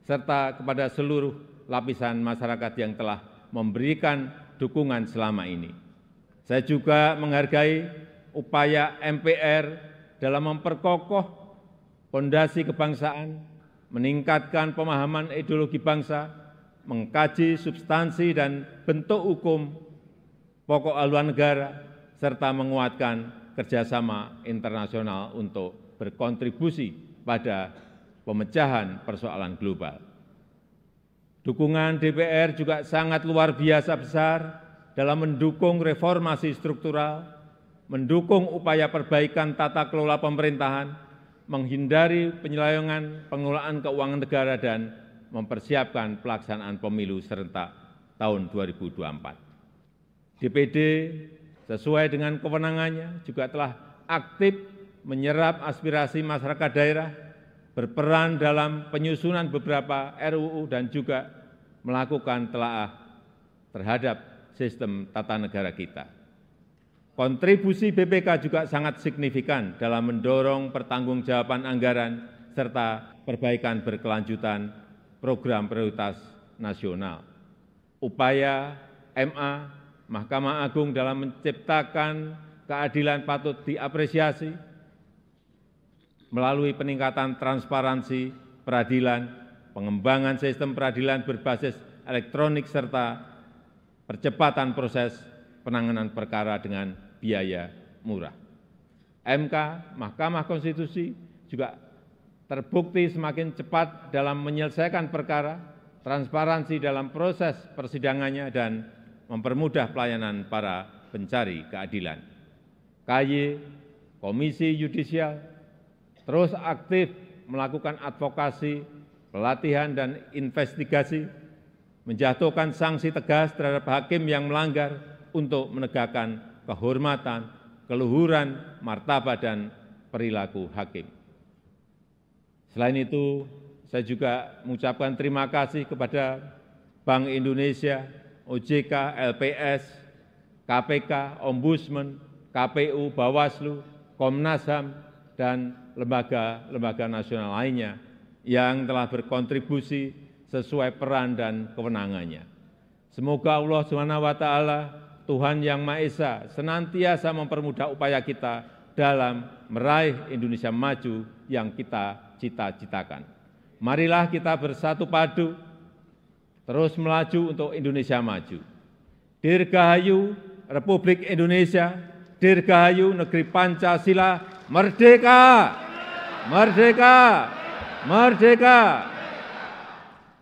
serta kepada seluruh lapisan masyarakat yang telah memberikan dukungan selama ini. Saya juga menghargai upaya MPR dalam memperkokoh fondasi kebangsaan, meningkatkan pemahaman ideologi bangsa, mengkaji substansi dan bentuk hukum pokok haluan negara, serta menguatkan kerjasama internasional untuk berkontribusi pada pemecahan persoalan global. Dukungan DPR juga sangat luar biasa besar dalam mendukung reformasi struktural, mendukung upaya perbaikan tata kelola pemerintahan, menghindari penyelewengan pengelolaan keuangan negara, dan mempersiapkan pelaksanaan pemilu serentak tahun 2024. DPD sesuai dengan kewenangannya juga telah aktif menyerap aspirasi masyarakat daerah, berperan dalam penyusunan beberapa RUU, dan juga melakukan telaah terhadap sistem tata negara kita. Kontribusi BPK juga sangat signifikan dalam mendorong pertanggungjawaban anggaran serta perbaikan berkelanjutan program prioritas nasional. Upaya MA, Mahkamah Agung dalam menciptakan keadilan patut diapresiasi melalui peningkatan transparansi peradilan, pengembangan sistem peradilan berbasis elektronik, serta percepatan proses penanganan perkara dengan biaya murah. MK, Mahkamah Konstitusi, juga terbukti semakin cepat dalam menyelesaikan perkara, transparansi dalam proses persidangannya, dan mempermudah pelayanan para pencari keadilan. KY, Komisi Yudisial, terus aktif melakukan advokasi, pelatihan, dan investigasi, menjatuhkan sanksi tegas terhadap hakim yang melanggar untuk menegakkan kehormatan, keluhuran, martabat, dan perilaku hakim. Selain itu, saya juga mengucapkan terima kasih kepada Bank Indonesia, OJK, LPS, KPK, Ombudsman, KPU, Bawaslu, Komnas HAM, dan lembaga-lembaga nasional lainnya yang telah berkontribusi sesuai peran dan kewenangannya. Semoga Allah SWT, Tuhan Yang Maha Esa, senantiasa mempermudah upaya kita dalam meraih Indonesia maju yang kita cita-citakan. Marilah kita bersatu padu, terus melaju untuk Indonesia maju. Dirgahayu Republik Indonesia, dirgahayu negeri Pancasila, merdeka! Merdeka! Merdeka!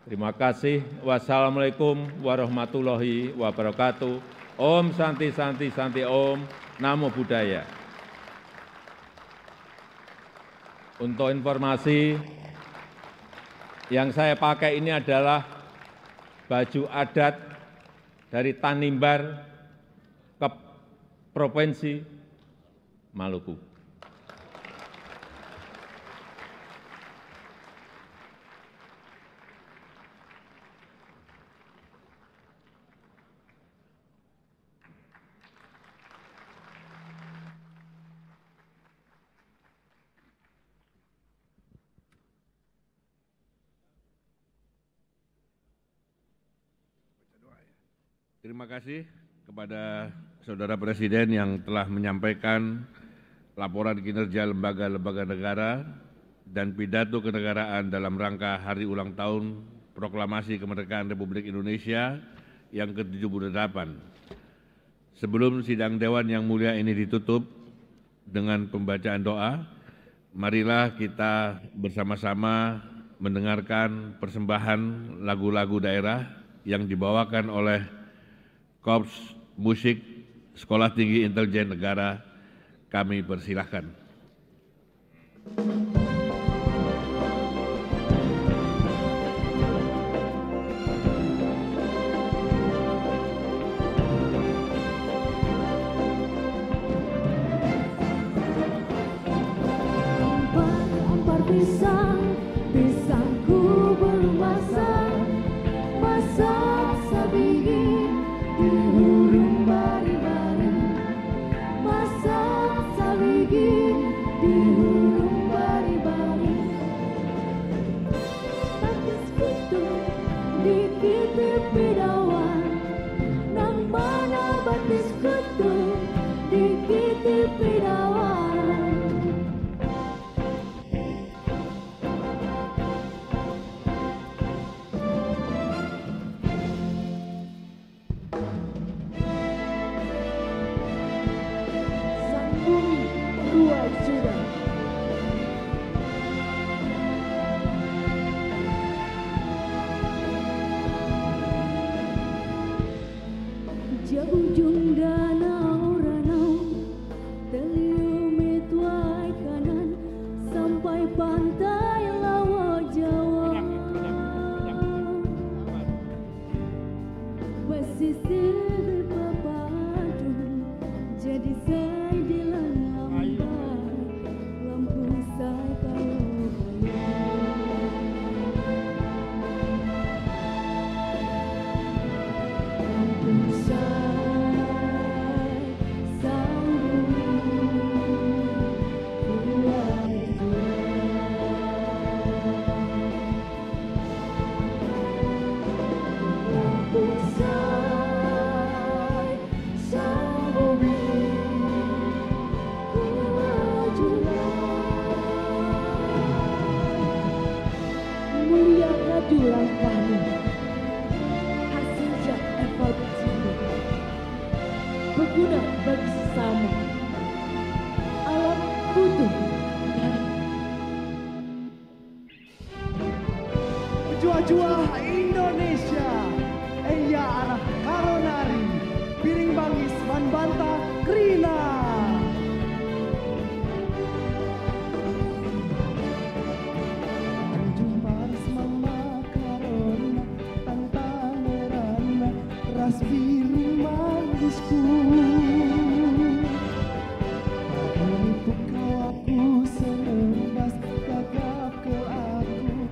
Terima kasih. Wassalamualaikum warahmatullahi wabarakatuh. Om Santi Santi Santi Om. Namo Buddhaya. Untuk informasi, Yang saya pakai ini adalah baju adat dari Tanimbar ke Provinsi Maluku. Terima kasih kepada Saudara Presiden yang telah menyampaikan laporan kinerja lembaga-lembaga negara dan pidato kenegaraan dalam rangka Hari Ulang Tahun Proklamasi Kemerdekaan Republik Indonesia yang ke-78. Sebelum sidang Dewan yang mulia ini ditutup dengan pembacaan doa, marilah kita bersama-sama mendengarkan persembahan lagu-lagu daerah yang dibawakan oleh Korps Musik Sekolah Tinggi Intelijen Negara. Kami persilahkan. Ampar pisang, pisangku belum masak, masak sabigi di hurung bari-bari, masak sabigi di hurung bari-bari. Takis kutu dikitip bidawan, nang mana batis kutu dikitip bidawan. Ujung danau ranau terlium tuai kanan sampai pantai Lawa Jawa. Pesisir berpadu jadi say di lambai, lampu say kalau lampu say. Julang kami hasil jak evolusi berguna bagi sesama alam butuh Jua-jua Indonesia Eya anak karonari piring bangis manbanta krina biru manisku, untuk kau aku selepas gagap ke aku.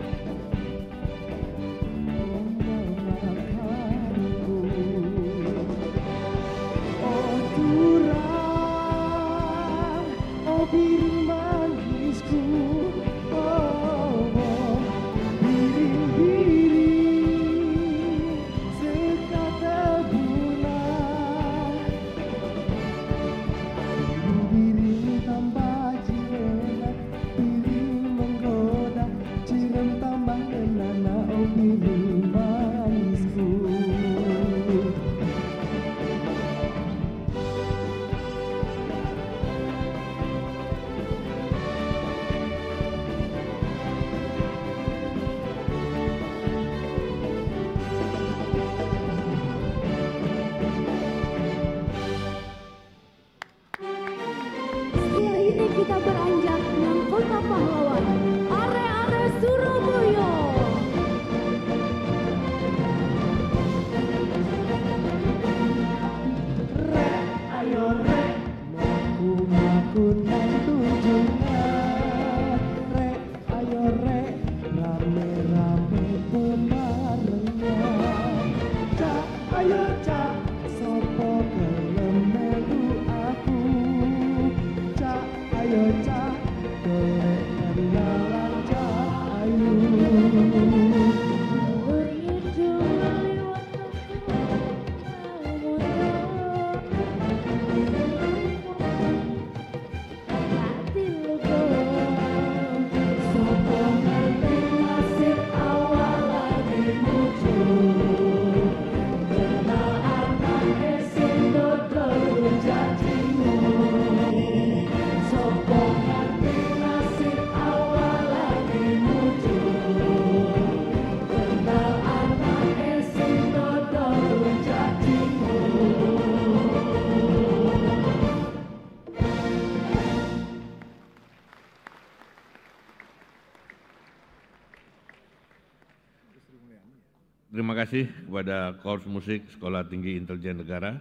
Terima kasih kepada Korps Musik Sekolah Tinggi Intelijen Negara.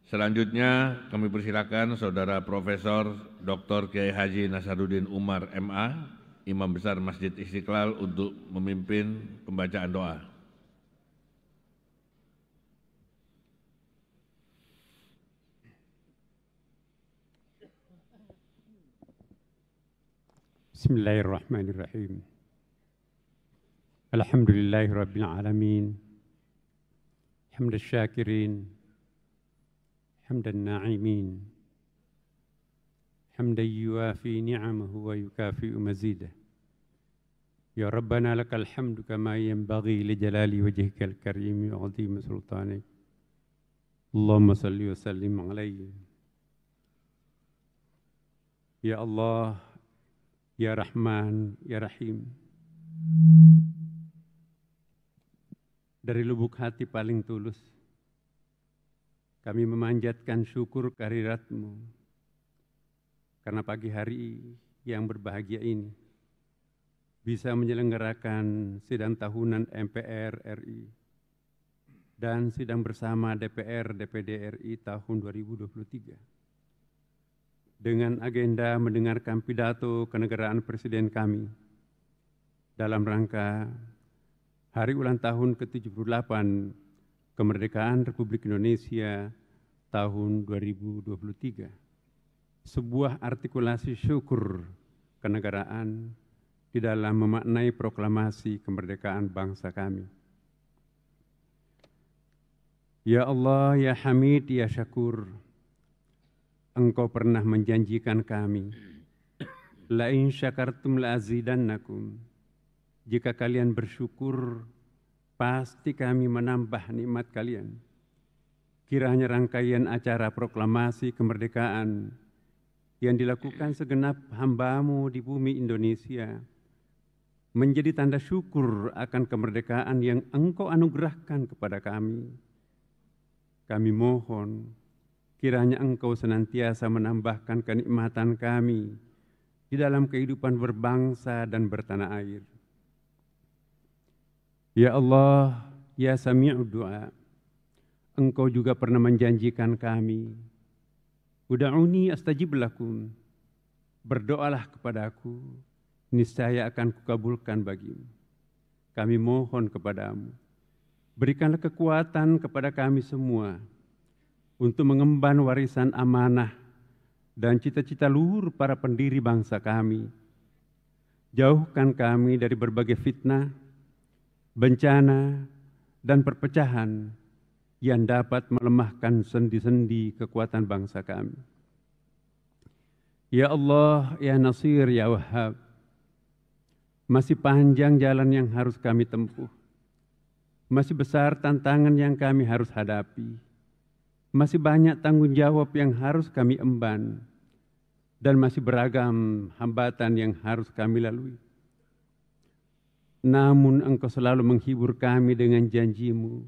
Selanjutnya kami persilakan Saudara Profesor Dr. Kiai Haji Nasaruddin Umar MA, Imam Besar Masjid Istiqlal untuk memimpin pembacaan doa. Bismillahirrahmanirrahim. Alhamdulillahi Rabbil Alamin. Hamdan syakirin, hamdan na'imin, hamdan yuafi ni'amahu wa yukafi'u mazidah. Ya Rabbana lakal hamdu kama yanbaghi li jalali wajhikal karim wa 'azimi sultanik. Allahumma salli wa sallim alaihi. Ya Allah, Ya Rahman, Ya Rahim. Dari lubuk hati paling tulus, kami memanjatkan syukur kehadirat-Mu karena pagi hari yang berbahagia ini bisa menyelenggarakan sidang tahunan MPR RI dan sidang bersama DPR DPD RI tahun 2023. Dengan agenda mendengarkan pidato kenegaraan Presiden kami dalam rangka Hari Ulang Tahun ke-78 Kemerdekaan Republik Indonesia tahun 2023. Sebuah artikulasi syukur kenegaraan di dalam memaknai proklamasi kemerdekaan bangsa kami. Ya Allah, Ya Hamid, Ya Syakur, Engkau pernah menjanjikan kami, la in syakartum la azidannakum. Jika kalian bersyukur, pasti kami menambah nikmat kalian. Kiranya rangkaian acara proklamasi kemerdekaan yang dilakukan segenap hamba-Mu di bumi Indonesia menjadi tanda syukur akan kemerdekaan yang Engkau anugerahkan kepada kami. Kami mohon, kiranya Engkau senantiasa menambahkan kenikmatan kami di dalam kehidupan berbangsa dan bertanah air. Ya Allah, Ya Sami'ud Du'a, Engkau juga pernah menjanjikan kami, Uda'uni astajib lakum, berdoalah kepadaku, niscaya akan kukabulkan bagimu. Kami mohon kepadamu, berikanlah kekuatan kepada kami semua untuk mengemban warisan amanah dan cita-cita luhur para pendiri bangsa kami. Jauhkan kami dari berbagai fitnah, bencana, dan perpecahan yang dapat melemahkan sendi-sendi kekuatan bangsa kami. Ya Allah, Ya Nasir, Ya Wahhab, masih panjang jalan yang harus kami tempuh. Masih besar tantangan yang kami harus hadapi. Masih banyak tanggung jawab yang harus kami emban, dan masih beragam hambatan yang harus kami lalui. Namun Engkau selalu menghibur kami dengan janji-Mu,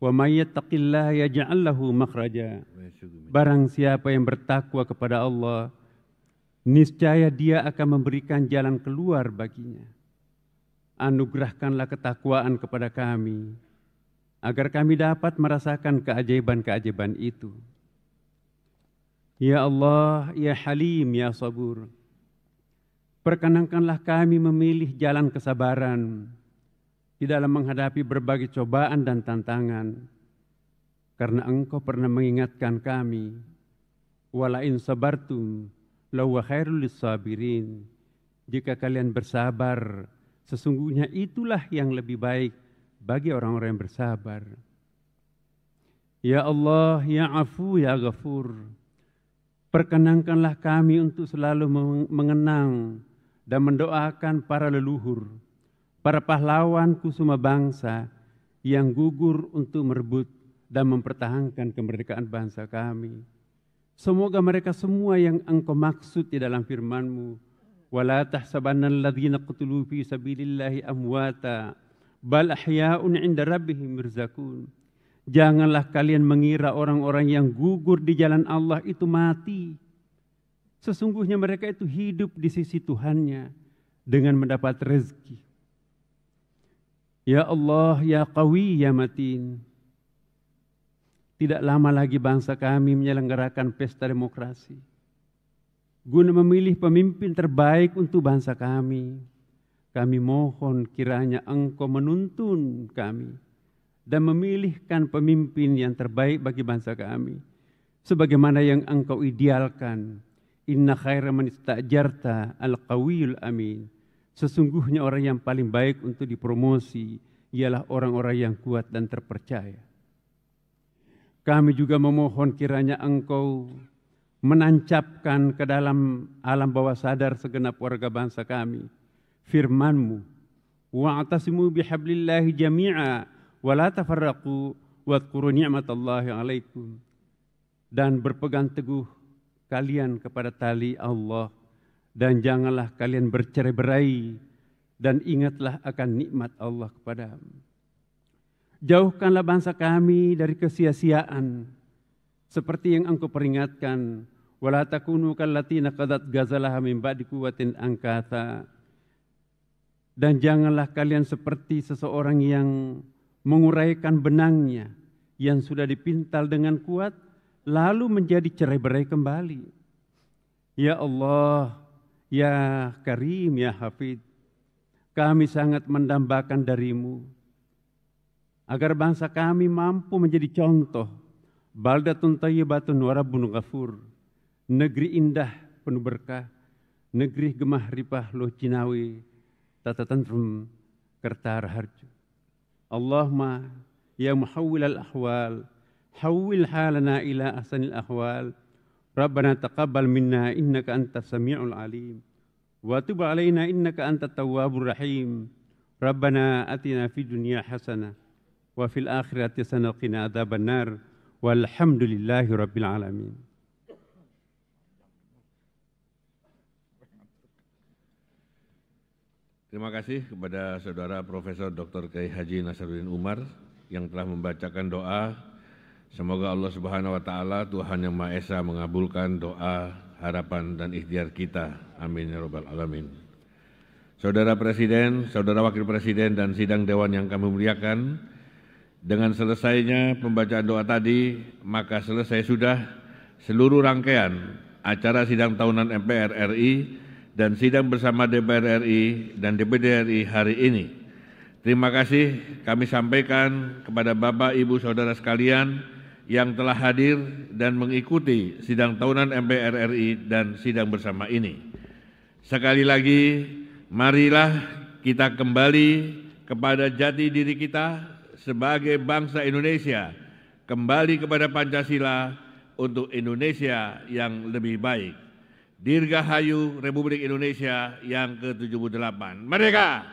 wa may yattaqillaha yaj'al lahu makhraja. Barang siapa yang bertakwa kepada Allah, niscaya Dia akan memberikan jalan keluar baginya. Anugerahkanlah ketakwaan kepada kami, agar kami dapat merasakan keajaiban-keajaiban itu. Ya Allah, Ya Halim, Ya Sabur, perkenankanlah kami memilih jalan kesabaran di dalam menghadapi berbagai cobaan dan tantangan, karena Engkau pernah mengingatkan kami, wala in sabartum lawa khairul lissabirin. Jika kalian bersabar, sesungguhnya itulah yang lebih baik bagi orang-orang yang bersabar. Ya Allah, Ya Afu, Ya Ghafur, perkenankanlah kami untuk selalu mengenang dan mendoakan para leluhur, para pahlawan kusuma bangsa yang gugur untuk merebut dan mempertahankan kemerdekaan bangsa kami. Semoga mereka semua yang Engkau maksud di dalam firman-Mu, wala tahsabannal ladzina qutilu fi sabilillahi amwata bal ahya'un 'inda rabbihim yurzaqun. Janganlah kalian mengira orang-orang yang gugur di jalan Allah itu mati. Sesungguhnya mereka itu hidup di sisi Tuhannya dengan mendapat rezeki. Ya Allah, ya Qawi, ya Matin. Tidak lama lagi bangsa kami menyelenggarakan pesta demokrasi. Guna memilih pemimpin terbaik untuk bangsa kami, kami mohon kiranya Engkau menuntun kami dan memilihkan pemimpin yang terbaik bagi bangsa kami, sebagaimana yang Engkau idealkan. Inna khaira man ista'jarta al-qawiyul amin. Sesungguhnya orang yang paling baik untuk dipromosi ialah orang-orang yang kuat dan terpercaya. Kami juga memohon kiranya Engkau menancapkan ke dalam alam bawah sadar segenap warga bangsa kami firman-Mu, wa'tasimu bihablillahi jami'a wa la tafarraqu wadhkuru ni'matallahi 'alaikum. Dan berpegang teguh kalian kepada tali Allah dan janganlah kalian bercerai-berai dan ingatlah akan nikmat Allah kepadamu. Jauhkanlah bangsa kami dari kesia-siaan seperti yang Engkau peringatkan, wala takunu kallatina qadat ghazalaha min ba'di quwwatin ankatha. Dan janganlah kalian seperti seseorang yang menguraikan benangnya yang sudah dipintal dengan kuat lalu menjadi cerai-berai kembali. Ya Allah, ya Karim, ya Hafid, kami sangat mendambakan dari-Mu agar bangsa kami mampu menjadi contoh baldatun thayyibatun wa rabbun ghafur, negeri indah penuh berkah, negeri gemah ripah loh Cinawi, tata tantrum kertar harju. Allahumma ya muhawwil al-ahwal, hawwil halana ila ahsanil ahwal. Rabbana taqabbal minna innaka antas sami'ul alim wa tub alaina innaka antat tawwabur rahim. Rabbana atina fid dunya hasanah wa fil akhirati hasanah wa qina adzabannar. Walhamdulillahi rabbil alamin. Terima kasih kepada Saudara Profesor Dr. Kiai Haji Nasaruddin Umar yang telah membacakan doa. Semoga Allah Subhanahu wa taala, Tuhan yang Maha Esa, mengabulkan doa, harapan dan ikhtiar kita. Amin ya rabbal alamin. Saudara Presiden, Saudara Wakil Presiden dan sidang dewan yang kami muliakan, dengan selesainya pembacaan doa tadi, maka selesai sudah seluruh rangkaian acara sidang tahunan MPR RI dan sidang bersama DPR RI dan DPD RI hari ini. Terima kasih kami sampaikan kepada Bapak, Ibu, Saudara sekalian yang telah hadir dan mengikuti sidang tahunan MPR RI dan sidang bersama ini. Sekali lagi, marilah kita kembali kepada jati diri kita sebagai bangsa Indonesia, kembali kepada Pancasila untuk Indonesia yang lebih baik. Dirgahayu Republik Indonesia yang ke-78. Merdeka!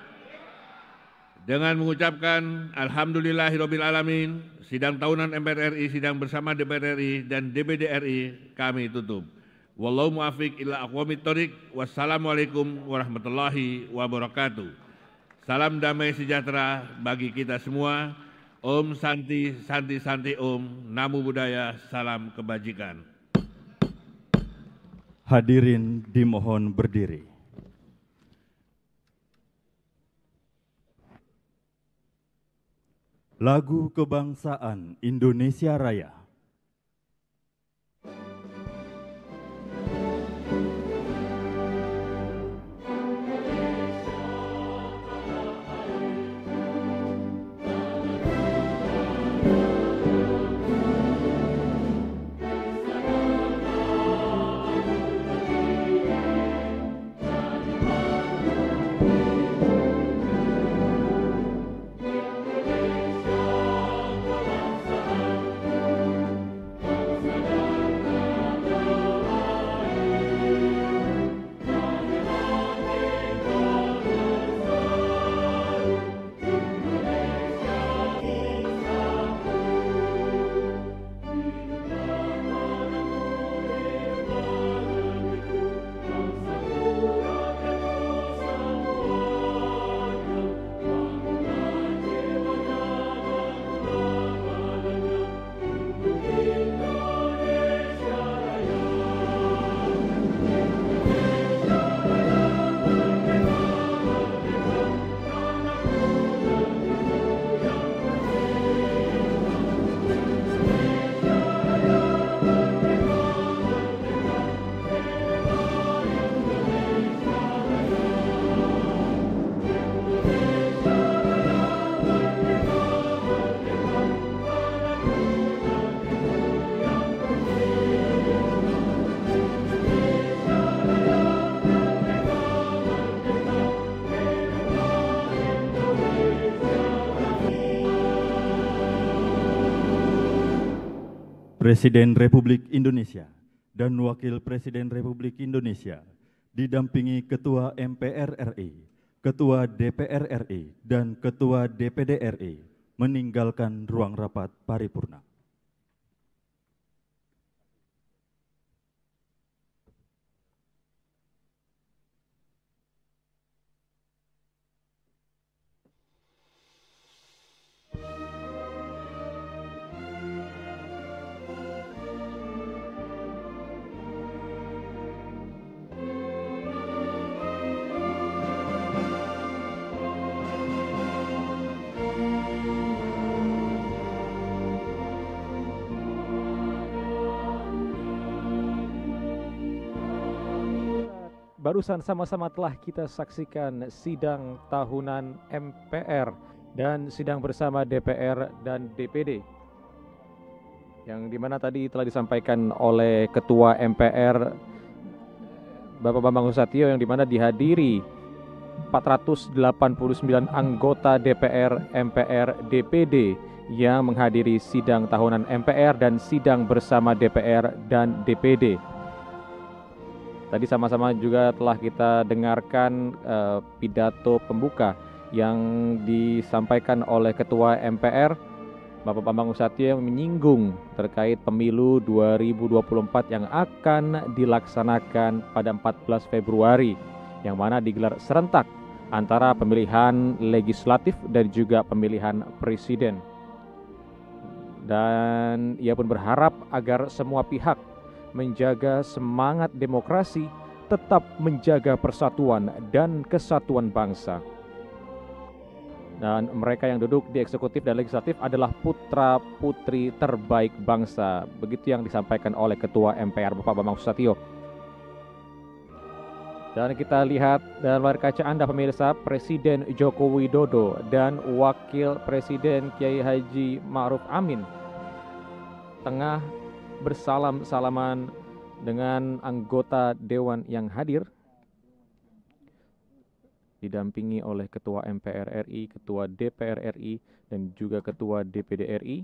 Dengan mengucapkan Alhamdulillahirabbil alamin, sidang tahunan MPR RI, sidang bersama DPR RI dan DPD RI kami tutup. Wallahu muwaffiq ila aqwamit thoriq. Wassalamualaikum warahmatullahi wabarakatuh. Salam damai sejahtera bagi kita semua. Om Santi, Santi Santi Om. Namo Buddhaya, salam kebajikan. Hadirin dimohon berdiri. Lagu Kebangsaan Indonesia Raya. Presiden Republik Indonesia dan Wakil Presiden Republik Indonesia didampingi Ketua MPR RI, Ketua DPR RI, dan Ketua DPD RI meninggalkan ruang rapat paripurna. Barusan sama-sama telah kita saksikan sidang tahunan MPR dan sidang bersama DPR dan DPD, yang dimana tadi telah disampaikan oleh Ketua MPR Bapak Bambang Susatyo, yang dimana dihadiri 489 anggota DPR, MPR, DPD yang menghadiri sidang tahunan MPR dan sidang bersama DPR dan DPD. Tadi sama-sama juga telah kita dengarkan pidato pembuka yang disampaikan oleh Ketua MPR Bapak Bambang Susatyo yang menyinggung terkait pemilu 2024 yang akan dilaksanakan pada 14 Februari yang mana digelar serentak antara pemilihan legislatif dan juga pemilihan presiden. Dan ia pun berharap agar semua pihak menjaga semangat demokrasi, tetap menjaga persatuan dan kesatuan bangsa. Dan mereka yang duduk di eksekutif dan legislatif adalah putra-putri terbaik bangsa. Begitu yang disampaikan oleh Ketua MPR Bapak Bambang Susatyo. Dan kita lihat dalam layar kaca Anda pemirsa, Presiden Joko Widodo dan Wakil Presiden Kiai Haji Ma'ruf Amin tengah bersalam-salaman dengan anggota Dewan yang hadir, didampingi oleh Ketua MPR RI, Ketua DPR RI, dan juga Ketua DPD RI,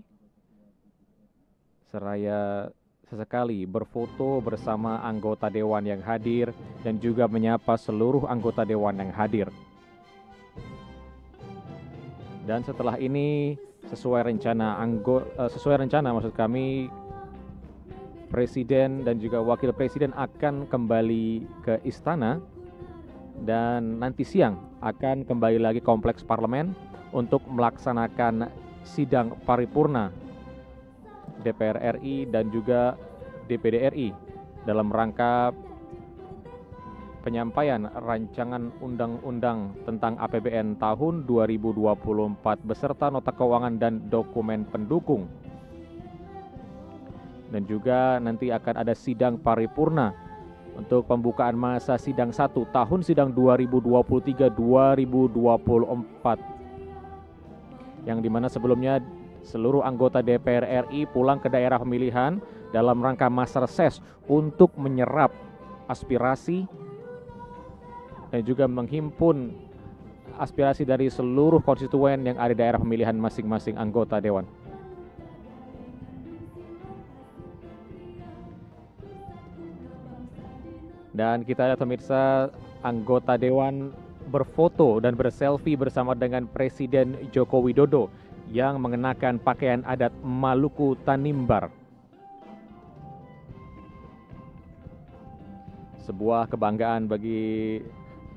seraya sesekali berfoto bersama anggota Dewan yang hadir dan juga menyapa seluruh anggota Dewan yang hadir. Dan setelah ini sesuai rencana maksud kami, Presiden dan juga Wakil Presiden akan kembali ke istana dan nanti siang akan kembali lagi kompleks parlemen untuk melaksanakan sidang paripurna DPR RI dan juga DPD RI dalam rangka penyampaian rancangan undang-undang tentang APBN tahun 2024 beserta nota keuangan dan dokumen pendukung. Dan juga nanti akan ada sidang paripurna untuk pembukaan masa sidang 1 tahun sidang 2023-2024, yang dimana sebelumnya seluruh anggota DPR RI pulang ke daerah pemilihan dalam rangka masa reses untuk menyerap aspirasi dan juga menghimpun aspirasi dari seluruh konstituen yang ada di daerah pemilihan masing-masing anggota Dewan. Dan kita lihat pemirsa, anggota Dewan berfoto dan berselfie bersama dengan Presiden Joko Widodo yang mengenakan pakaian adat Maluku Tanimbar. Sebuah kebanggaan bagi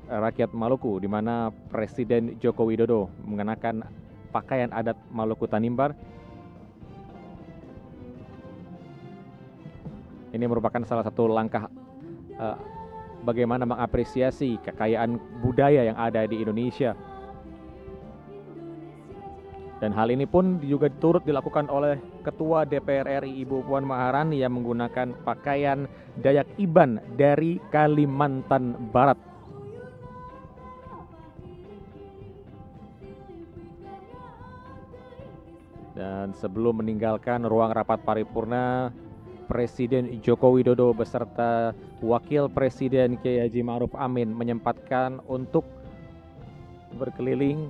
rakyat Maluku, di mana Presiden Joko Widodo mengenakan pakaian adat Maluku Tanimbar. Ini merupakan salah satu langkah bagaimana mengapresiasi kekayaan budaya yang ada di Indonesia. Dan hal ini pun juga turut dilakukan oleh Ketua DPR RI Ibu Puan Maharani yang menggunakan pakaian Dayak Iban dari Kalimantan Barat. Dan sebelum meninggalkan ruang rapat paripurna, Presiden Joko Widodo beserta Wakil Presiden Kiai Haji Ma'ruf Amin menyempatkan untuk berkeliling,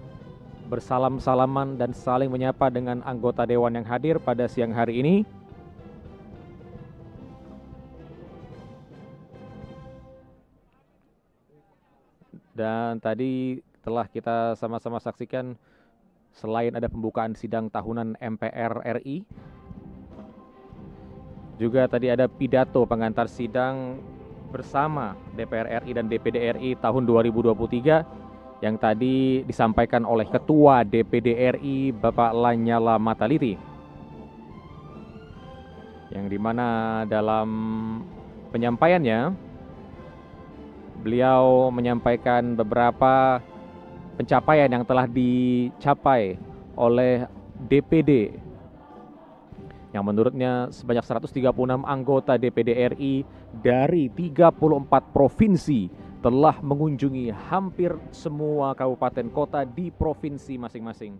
bersalam-salaman dan saling menyapa dengan anggota Dewan yang hadir pada siang hari ini. Dan tadi telah kita sama-sama saksikan, selain ada pembukaan sidang tahunan MPR RI, juga tadi ada pidato pengantar sidang bersama DPR RI dan DPD RI tahun 2023 yang tadi disampaikan oleh Ketua DPD RI Bapak Lanyala Mataliti, yang dimana dalam penyampaiannya beliau menyampaikan beberapa pencapaian yang telah dicapai oleh DPD, yang menurutnya sebanyak 136 anggota DPD RI dari 34 provinsi telah mengunjungi hampir semua kabupaten kota di provinsi masing-masing.